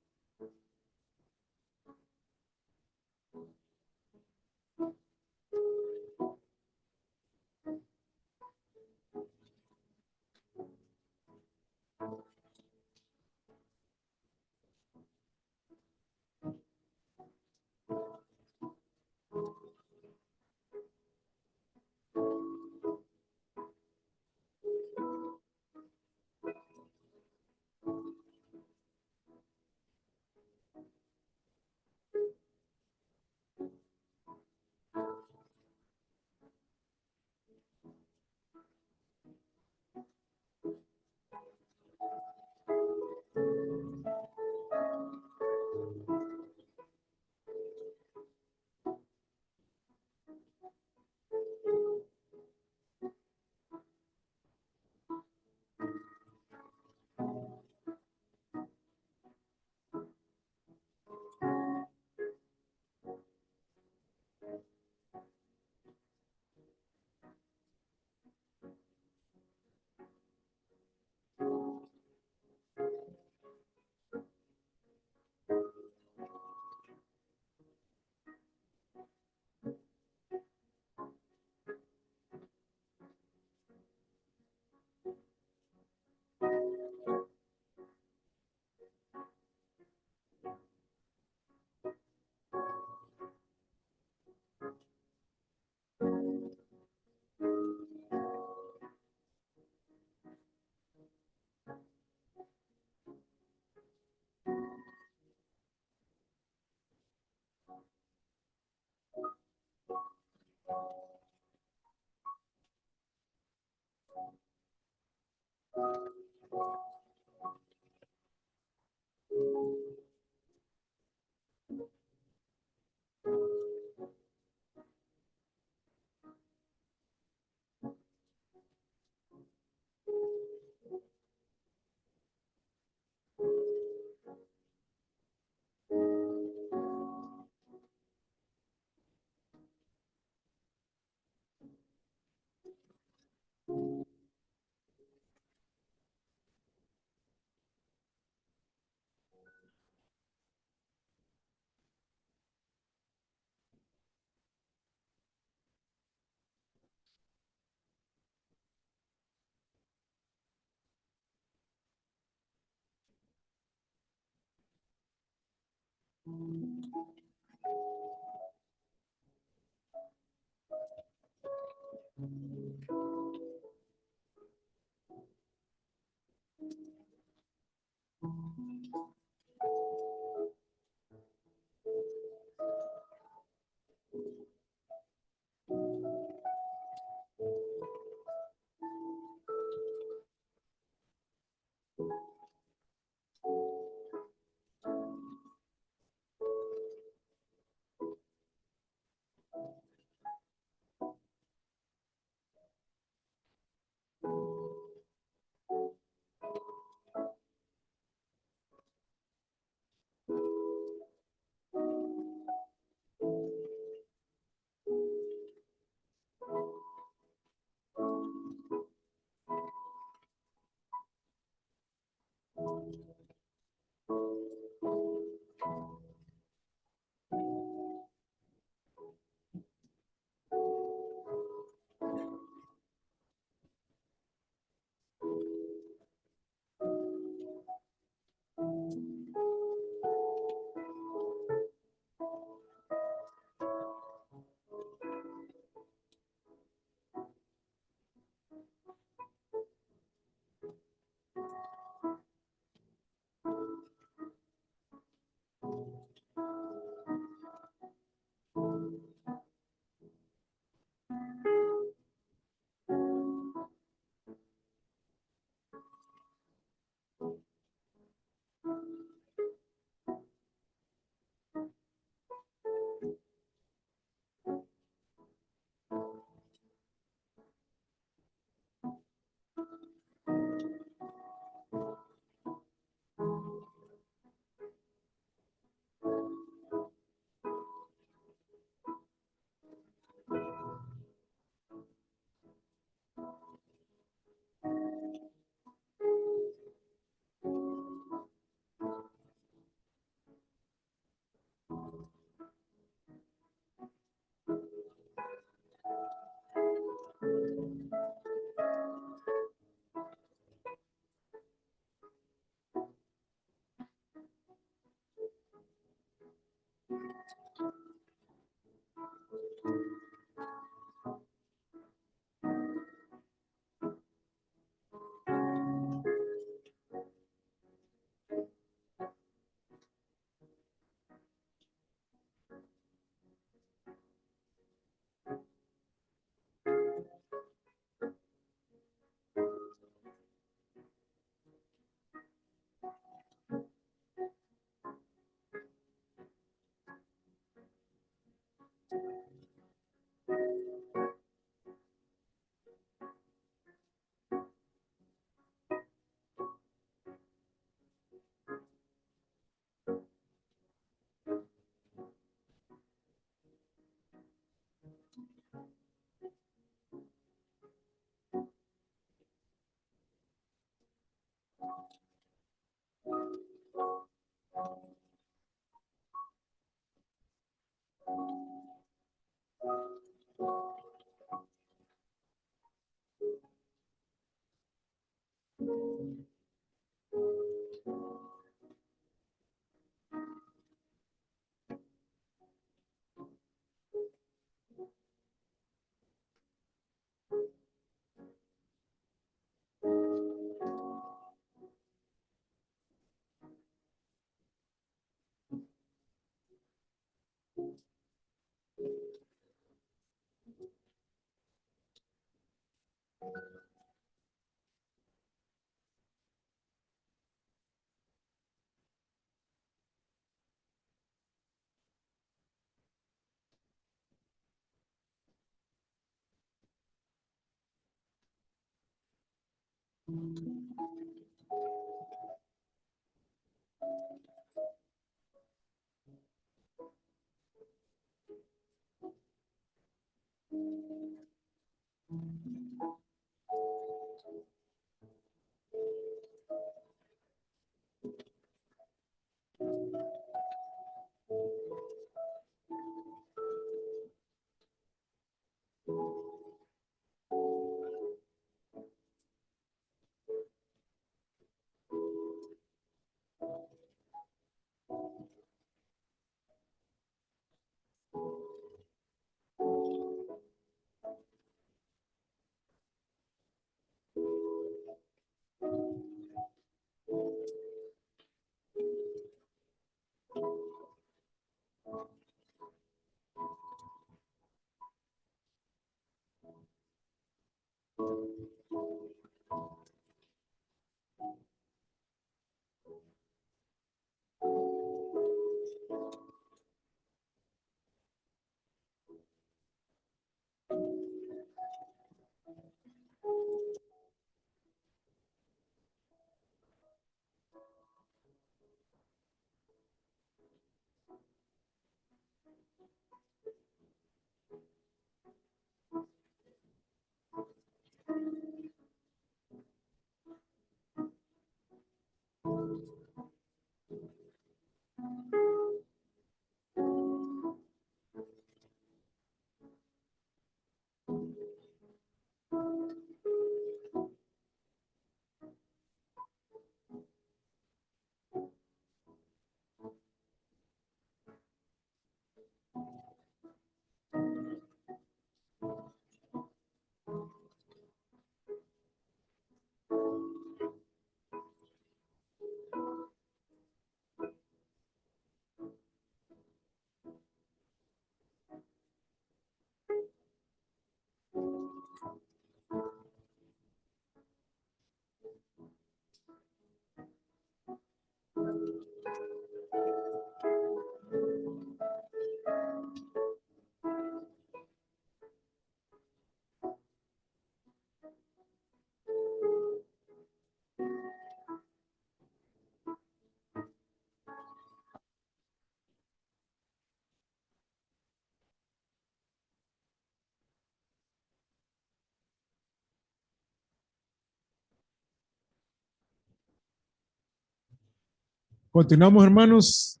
Continuamos, hermanos.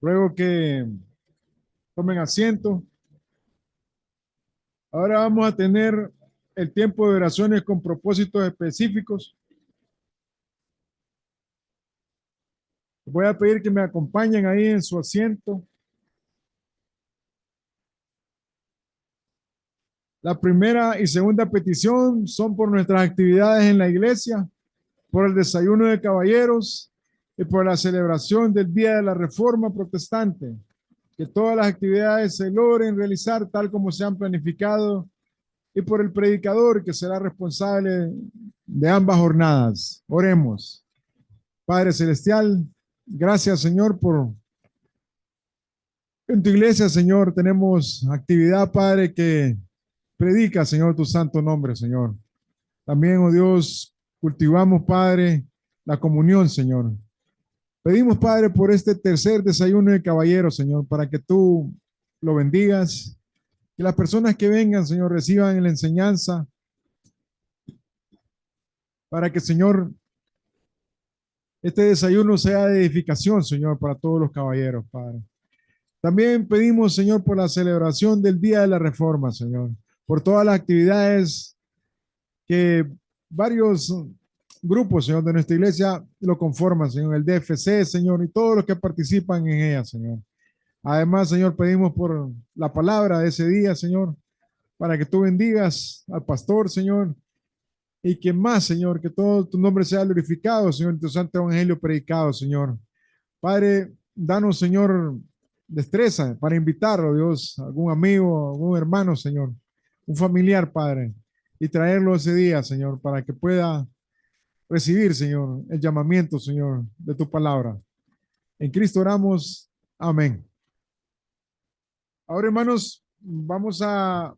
Ruego que tomen asiento. Ahora vamos a tener el tiempo de oraciones con propósitos específicos. Voy a pedir que me acompañen ahí en su asiento. La primera y segunda petición son por nuestras actividades en la iglesia, por el desayuno de caballeros y por la celebración del Día de la Reforma Protestante. Que todas las actividades se logren realizar tal como se han planificado, y por el predicador que será responsable de ambas jornadas. Oremos. Padre Celestial, gracias, Señor, por en tu iglesia, Señor, tenemos actividad, Padre, que predica, Señor, tu santo nombre, Señor. También, oh Dios, cultivamos, Padre, la comunión, Señor. Pedimos, Padre, por este tercer desayuno de caballeros, Señor, para que tú lo bendigas, que las personas que vengan, Señor, reciban la enseñanza, para que, Señor, este desayuno sea de edificación, Señor, para todos los caballeros, Padre. También pedimos, Señor, por la celebración del Día de la Reforma, Señor, por todas las actividades que varios grupos, Señor, de nuestra iglesia lo conforman, Señor, el DFC, Señor, y todos los que participan en ella, Señor. Además, Señor, pedimos por la palabra de ese día, Señor, para que tú bendigas al pastor, Señor, y que más, Señor, que todo tu nombre sea glorificado, Señor, en tu santo evangelio predicado, Señor. Padre, danos, Señor, destreza para invitarlo, Dios, algún amigo, algún hermano, Señor, un familiar, Padre, y traerlo ese día, Señor, para que pueda recibir, Señor, el llamamiento, Señor, de tu palabra. En Cristo oramos. Amén. Ahora, hermanos, vamos a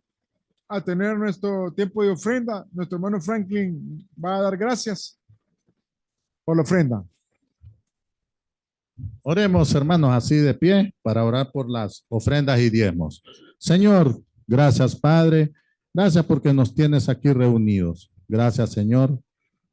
tener nuestro tiempo de ofrenda. Nuestro hermano Franklin va a dar gracias por la ofrenda. Oremos, hermanos, así de pie para orar por las ofrendas y diezmos. Señor, gracias, Padre. Gracias porque nos tienes aquí reunidos. Gracias, Señor,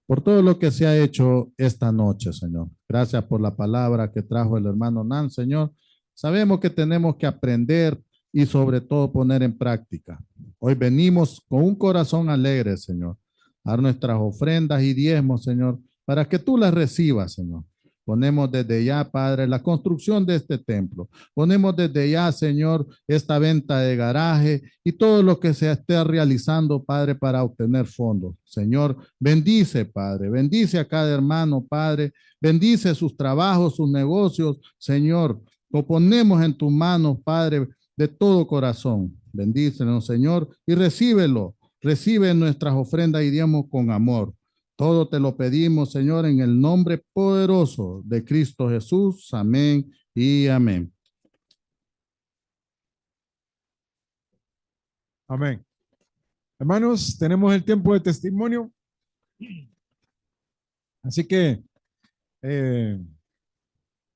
por todo lo que se ha hecho esta noche, Señor. Gracias por la palabra que trajo el hermano Nan, Señor. Sabemos que tenemos que aprender y sobre todo poner en práctica. Hoy venimos con un corazón alegre, Señor, a dar nuestras ofrendas y diezmos, Señor, para que tú las recibas, Señor. Ponemos desde ya, Padre, la construcción de este templo. Ponemos desde ya, Señor, esta venta de garaje y todo lo que se esté realizando, Padre, para obtener fondos. Señor, bendice, Padre, bendice a cada hermano, Padre, bendice sus trabajos, sus negocios, Señor. Lo ponemos en tus manos, Padre, de todo corazón. Bendícenos, Señor, y recíbelo. Recibe nuestras ofrendas y diezmos con amor. Todo te lo pedimos, Señor, en el nombre poderoso de Cristo Jesús. Amén y amén. Amén. Hermanos, tenemos el tiempo de testimonio. Así que el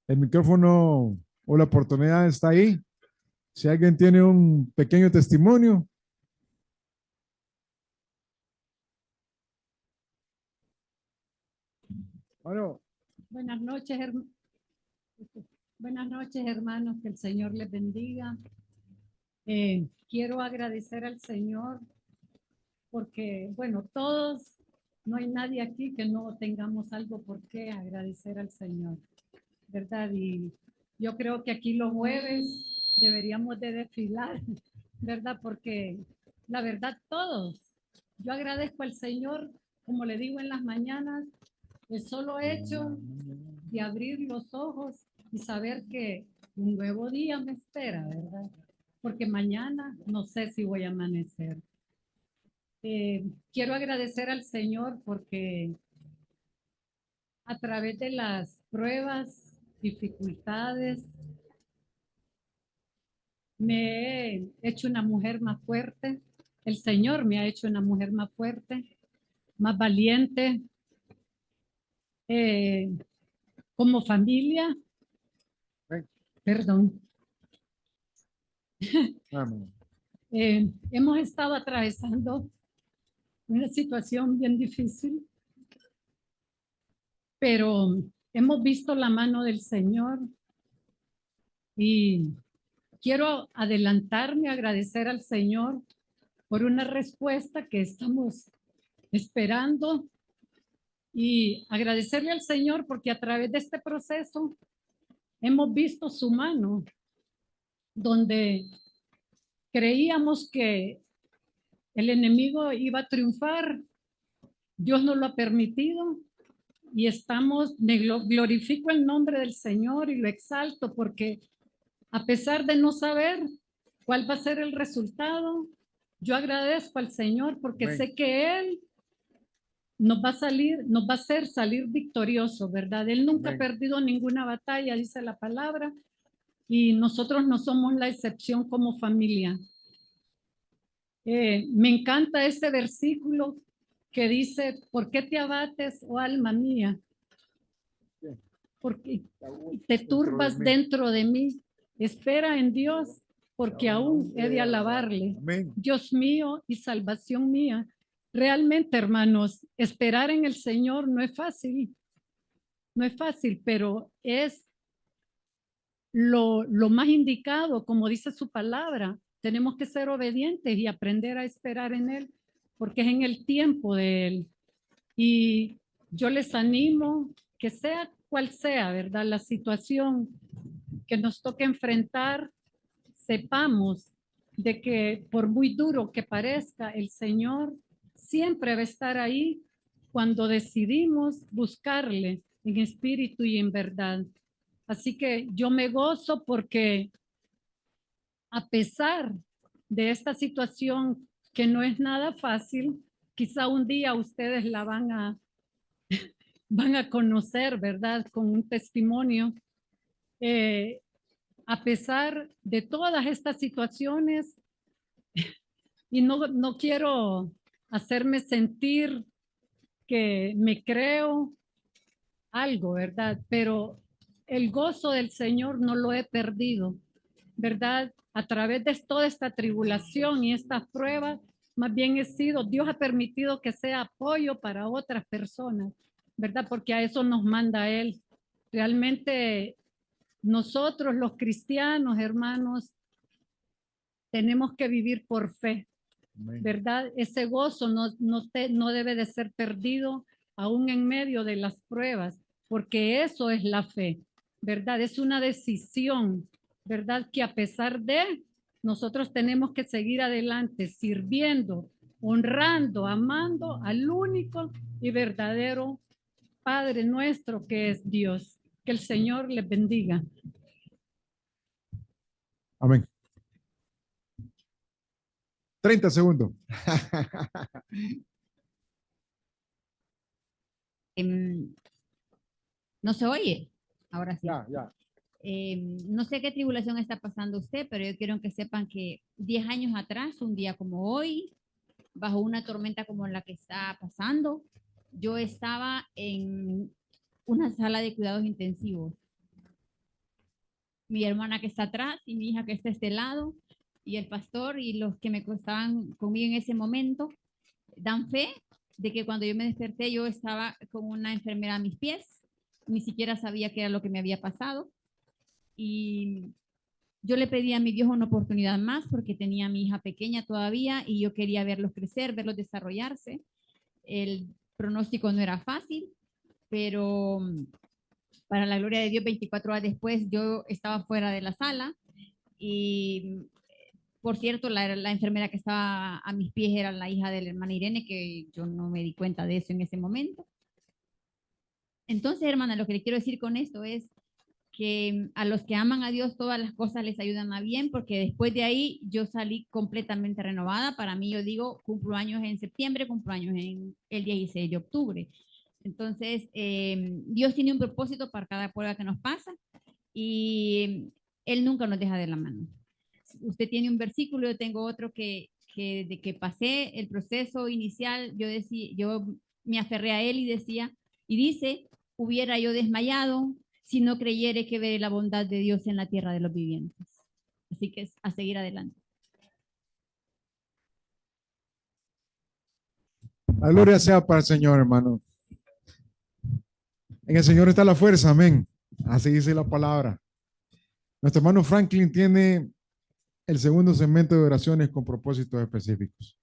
micrófono o la oportunidad está ahí. Si alguien tiene un pequeño testimonio. Bueno, Buenas noches, buenas noches, hermanos, que el Señor les bendiga. Quiero agradecer al Señor porque, bueno, todos, no hay nadie aquí que no tengamos algo por qué agradecer al Señor, ¿verdad? Y yo creo que aquí los jueves deberíamos de desfilar, ¿verdad? Porque la verdad todos, yo agradezco al Señor, como le digo en las mañanas, el solo hecho de abrir los ojos y saber que un nuevo día me espera, ¿verdad? Porque mañana no sé si voy a amanecer. Quiero agradecer al Señor porque a través de las pruebas, dificultades, me he hecho una mujer más fuerte. El Señor me ha hecho una mujer más fuerte, más valiente. Como familia, perdón, amén. hemos estado atravesando una situación bien difícil, pero hemos visto la mano del Señor y quiero adelantarme a agradecer al Señor por una respuesta que estamos esperando y agradecerle al Señor porque a través de este proceso hemos visto su mano donde creíamos que el enemigo iba a triunfar. Dios nos lo ha permitido y glorifico el nombre del Señor y lo exalto porque a pesar de no saber cuál va a ser el resultado, yo agradezco al Señor porque Amén. sé que Él nos va a hacer salir victorioso, ¿verdad? Él nunca Amén. ha perdido ninguna batalla, dice la palabra, y nosotros no somos la excepción como familia. Me encanta ese versículo que dice, ¿por qué te abates, oh alma mía? Porque te turbas dentro de mí. Espera en Dios, porque aún he de alabarle. Amén. Dios mío y salvación mía. Realmente, hermanos, esperar en el Señor no es fácil. No es fácil, pero es lo más indicado, como dice su palabra. Tenemos que ser obedientes y aprender a esperar en Él, porque es en el tiempo de Él. Y yo les animo que sea cual sea, ¿verdad? La situación que nos toque enfrentar, sepamos de que por muy duro que parezca, el Señor siempre va a estar ahí cuando decidimos buscarle en espíritu y en verdad. Así que yo me gozo porque a pesar de esta situación que no es nada fácil, quizá un día ustedes la van a conocer, ¿verdad? Con un testimonio. A pesar de todas estas situaciones, y no quiero hacerme sentir que me creo algo, ¿verdad? Pero el gozo del Señor no lo he perdido, ¿verdad? A través de toda esta tribulación y estas pruebas, más bien Dios ha permitido que sea apoyo para otras personas, ¿verdad? Porque a eso nos manda Él. Realmente nosotros los cristianos, hermanos, tenemos que vivir por fe, ¿verdad? Ese gozo no debe de ser perdido aún en medio de las pruebas, porque eso es la fe, ¿verdad? Es una decisión, ¿verdad? Que a pesar de, nosotros tenemos que seguir adelante sirviendo, honrando, amando al único y verdadero Padre nuestro que es Dios. Que el Señor les bendiga. Amén. 30 segundos. No se oye. Ahora sí. Ya. No sé qué tribulación está pasando usted, pero yo quiero que sepan que 10 años atrás, un día como hoy, bajo una tormenta como la que está pasando, yo estaba en una sala de cuidados intensivos. Mi hermana que está atrás y mi hija que está a este lado y el pastor y los que me estaban conmigo en ese momento dan fe de que cuando yo me desperté yo estaba con una enfermera a mis pies, ni siquiera sabía qué era lo que me había pasado y yo le pedí a mi Dios una oportunidad más porque tenía a mi hija pequeña todavía y yo quería verlos crecer, verlos desarrollarse. El pronóstico no era fácil, pero para la gloria de Dios, 24 horas después yo estaba fuera de la sala y, por cierto, la enfermera que estaba a mis pies era la hija de la hermana Irene, que yo no me di cuenta de eso en ese momento. Entonces, hermana, lo que le quiero decir con esto es que a los que aman a Dios todas las cosas les ayudan a bien, porque después de ahí yo salí completamente renovada. Para mí, yo digo, cumplo años en septiembre, cumplo años en el 16 de octubre. Entonces, Dios tiene un propósito para cada prueba que nos pasa y Él nunca nos deja de la mano. Usted tiene un versículo, yo tengo otro que de que pasé el proceso inicial, yo me aferré a Él y decía, y dice, hubiera yo desmayado si no creyere que veré la bondad de Dios en la tierra de los vivientes. Así que es a seguir adelante. La gloria sea para el Señor, hermano. En el Señor está la fuerza, amén. Así dice la palabra. Nuestro hermano Franklin tiene el segundo segmento de oraciones con propósitos específicos.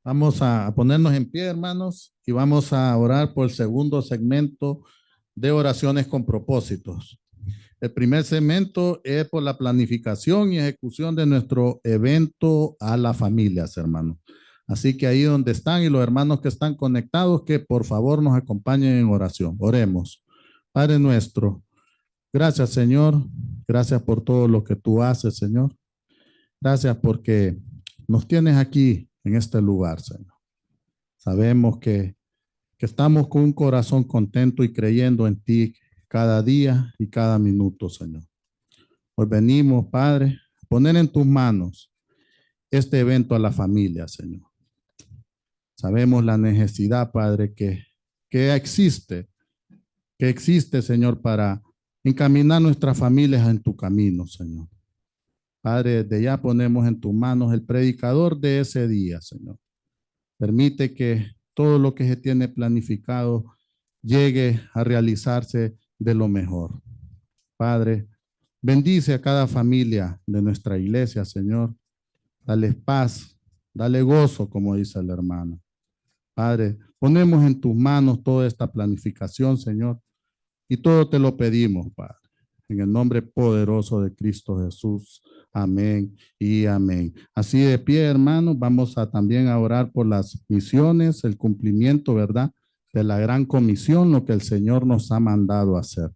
Vamos a ponernos en pie, hermanos, y vamos a orar por el segundo segmento de oraciones con propósitos. El primer segmento es por la planificación y ejecución de nuestro evento a las familias, hermanos. Así que ahí donde están y los hermanos que están conectados, que por favor nos acompañen en oración. Oremos. Padre nuestro, gracias, Señor. Gracias por todo lo que tú haces, Señor. Gracias porque nos tienes aquí en este lugar, Señor. Sabemos que estamos con un corazón contento y creyendo en ti cada día y cada minuto, Señor. Hoy venimos, Padre, a poner en tus manos este evento a la familia, Señor. Sabemos la necesidad, Padre, que existe, Señor, para encaminar nuestras familias en tu camino, Señor. Padre, desde ya ponemos en tus manos el predicador de ese día, Señor. Permite que todo lo que se tiene planificado llegue a realizarse de lo mejor. Padre, bendice a cada familia de nuestra iglesia, Señor. Dale paz, dale gozo, como dice el hermano. Padre, ponemos en tus manos toda esta planificación, Señor, y todo te lo pedimos, Padre, en el nombre poderoso de Cristo Jesús. Amén y amén. Así de pie, hermanos, vamos a también a orar por las misiones, el cumplimiento, ¿verdad?, de la gran comisión, lo que el Señor nos ha mandado a hacer.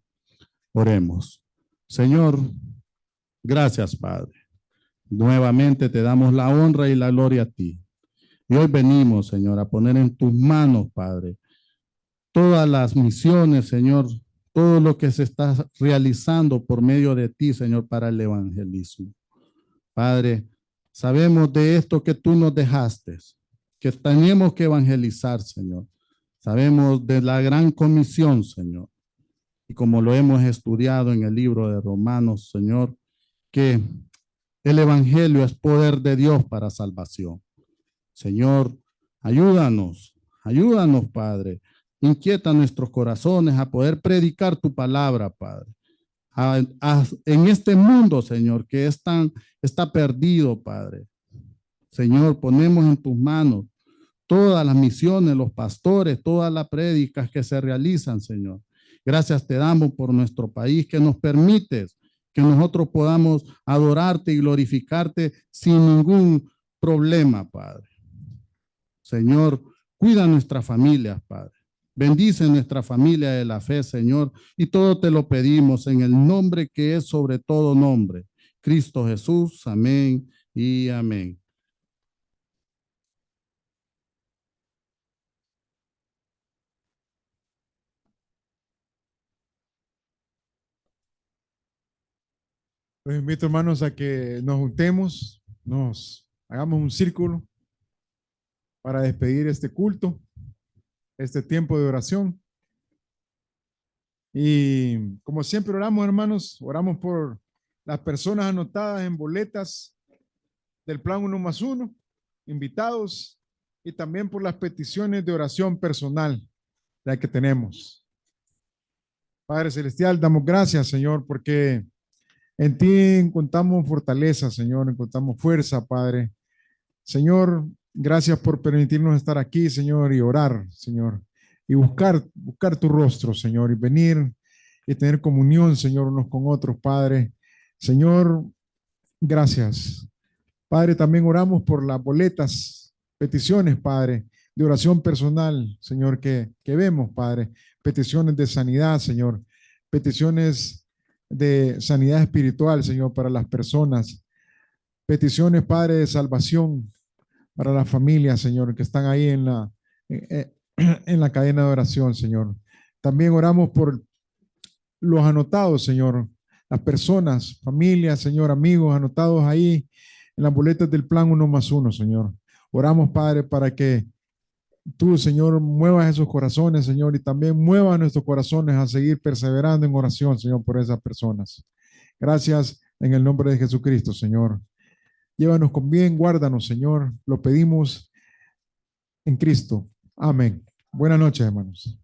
Oremos. Señor, gracias, Padre. Nuevamente te damos la honra y la gloria a ti. Y hoy venimos, Señor, a poner en tus manos, Padre, todas las misiones, Señor, todo lo que se está realizando por medio de ti, Señor, para el evangelismo. Padre, sabemos de esto que tú nos dejaste, que tenemos que evangelizar, Señor. Sabemos de la gran comisión, Señor. Y como lo hemos estudiado en el libro de Romanos, Señor, que el evangelio es poder de Dios para salvación. Señor, ayúdanos, Padre. Inquieta nuestros corazones a poder predicar tu palabra, Padre. En este mundo, Señor, que está perdido, Padre. Señor, ponemos en tus manos todas las misiones, los pastores, todas las prédicas que se realizan, Señor. Gracias te damos por nuestro país, que nos permites que nosotros podamos adorarte y glorificarte sin ningún problema, Padre. Señor, cuida nuestras familias, Padre. Bendice nuestra familia de la fe, Señor, y todo te lo pedimos en el nombre que es sobre todo nombre, Cristo Jesús. Amén y amén. Los invito, hermanos, a que nos juntemos, nos hagamos un círculo para despedir este culto, este tiempo de oración. Y como siempre oramos, hermanos, oramos por las personas anotadas en boletas del plan 1+1, invitados, y también por las peticiones de oración personal ya que tenemos. Padre Celestial, damos gracias, Señor, porque en ti encontramos fortaleza, Señor, encontramos fuerza, Padre. Señor, gracias por permitirnos estar aquí, Señor, y orar, Señor, y buscar tu rostro, Señor, y venir y tener comunión, Señor, unos con otros, Padre. Señor, gracias. Padre, también oramos por las boletas, peticiones, Padre, de oración personal, Señor, que vemos, Padre. Peticiones de sanidad, Señor. Peticiones de sanidad espiritual, Señor, para las personas. Peticiones, Padre, de salvación para las familias, Señor, que están ahí en la cadena de oración, Señor. También oramos por los anotados, Señor, las personas, familias, Señor, amigos anotados ahí en las boletas del plan 1+1, Señor. Oramos, Padre, para que tú, Señor, muevas esos corazones, Señor, y también muevas nuestros corazones a seguir perseverando en oración, Señor, por esas personas. Gracias en el nombre de Jesucristo, Señor. Llévanos con bien, guárdanos, Señor. Lo pedimos en Cristo. Amén. Buenas noches, hermanos.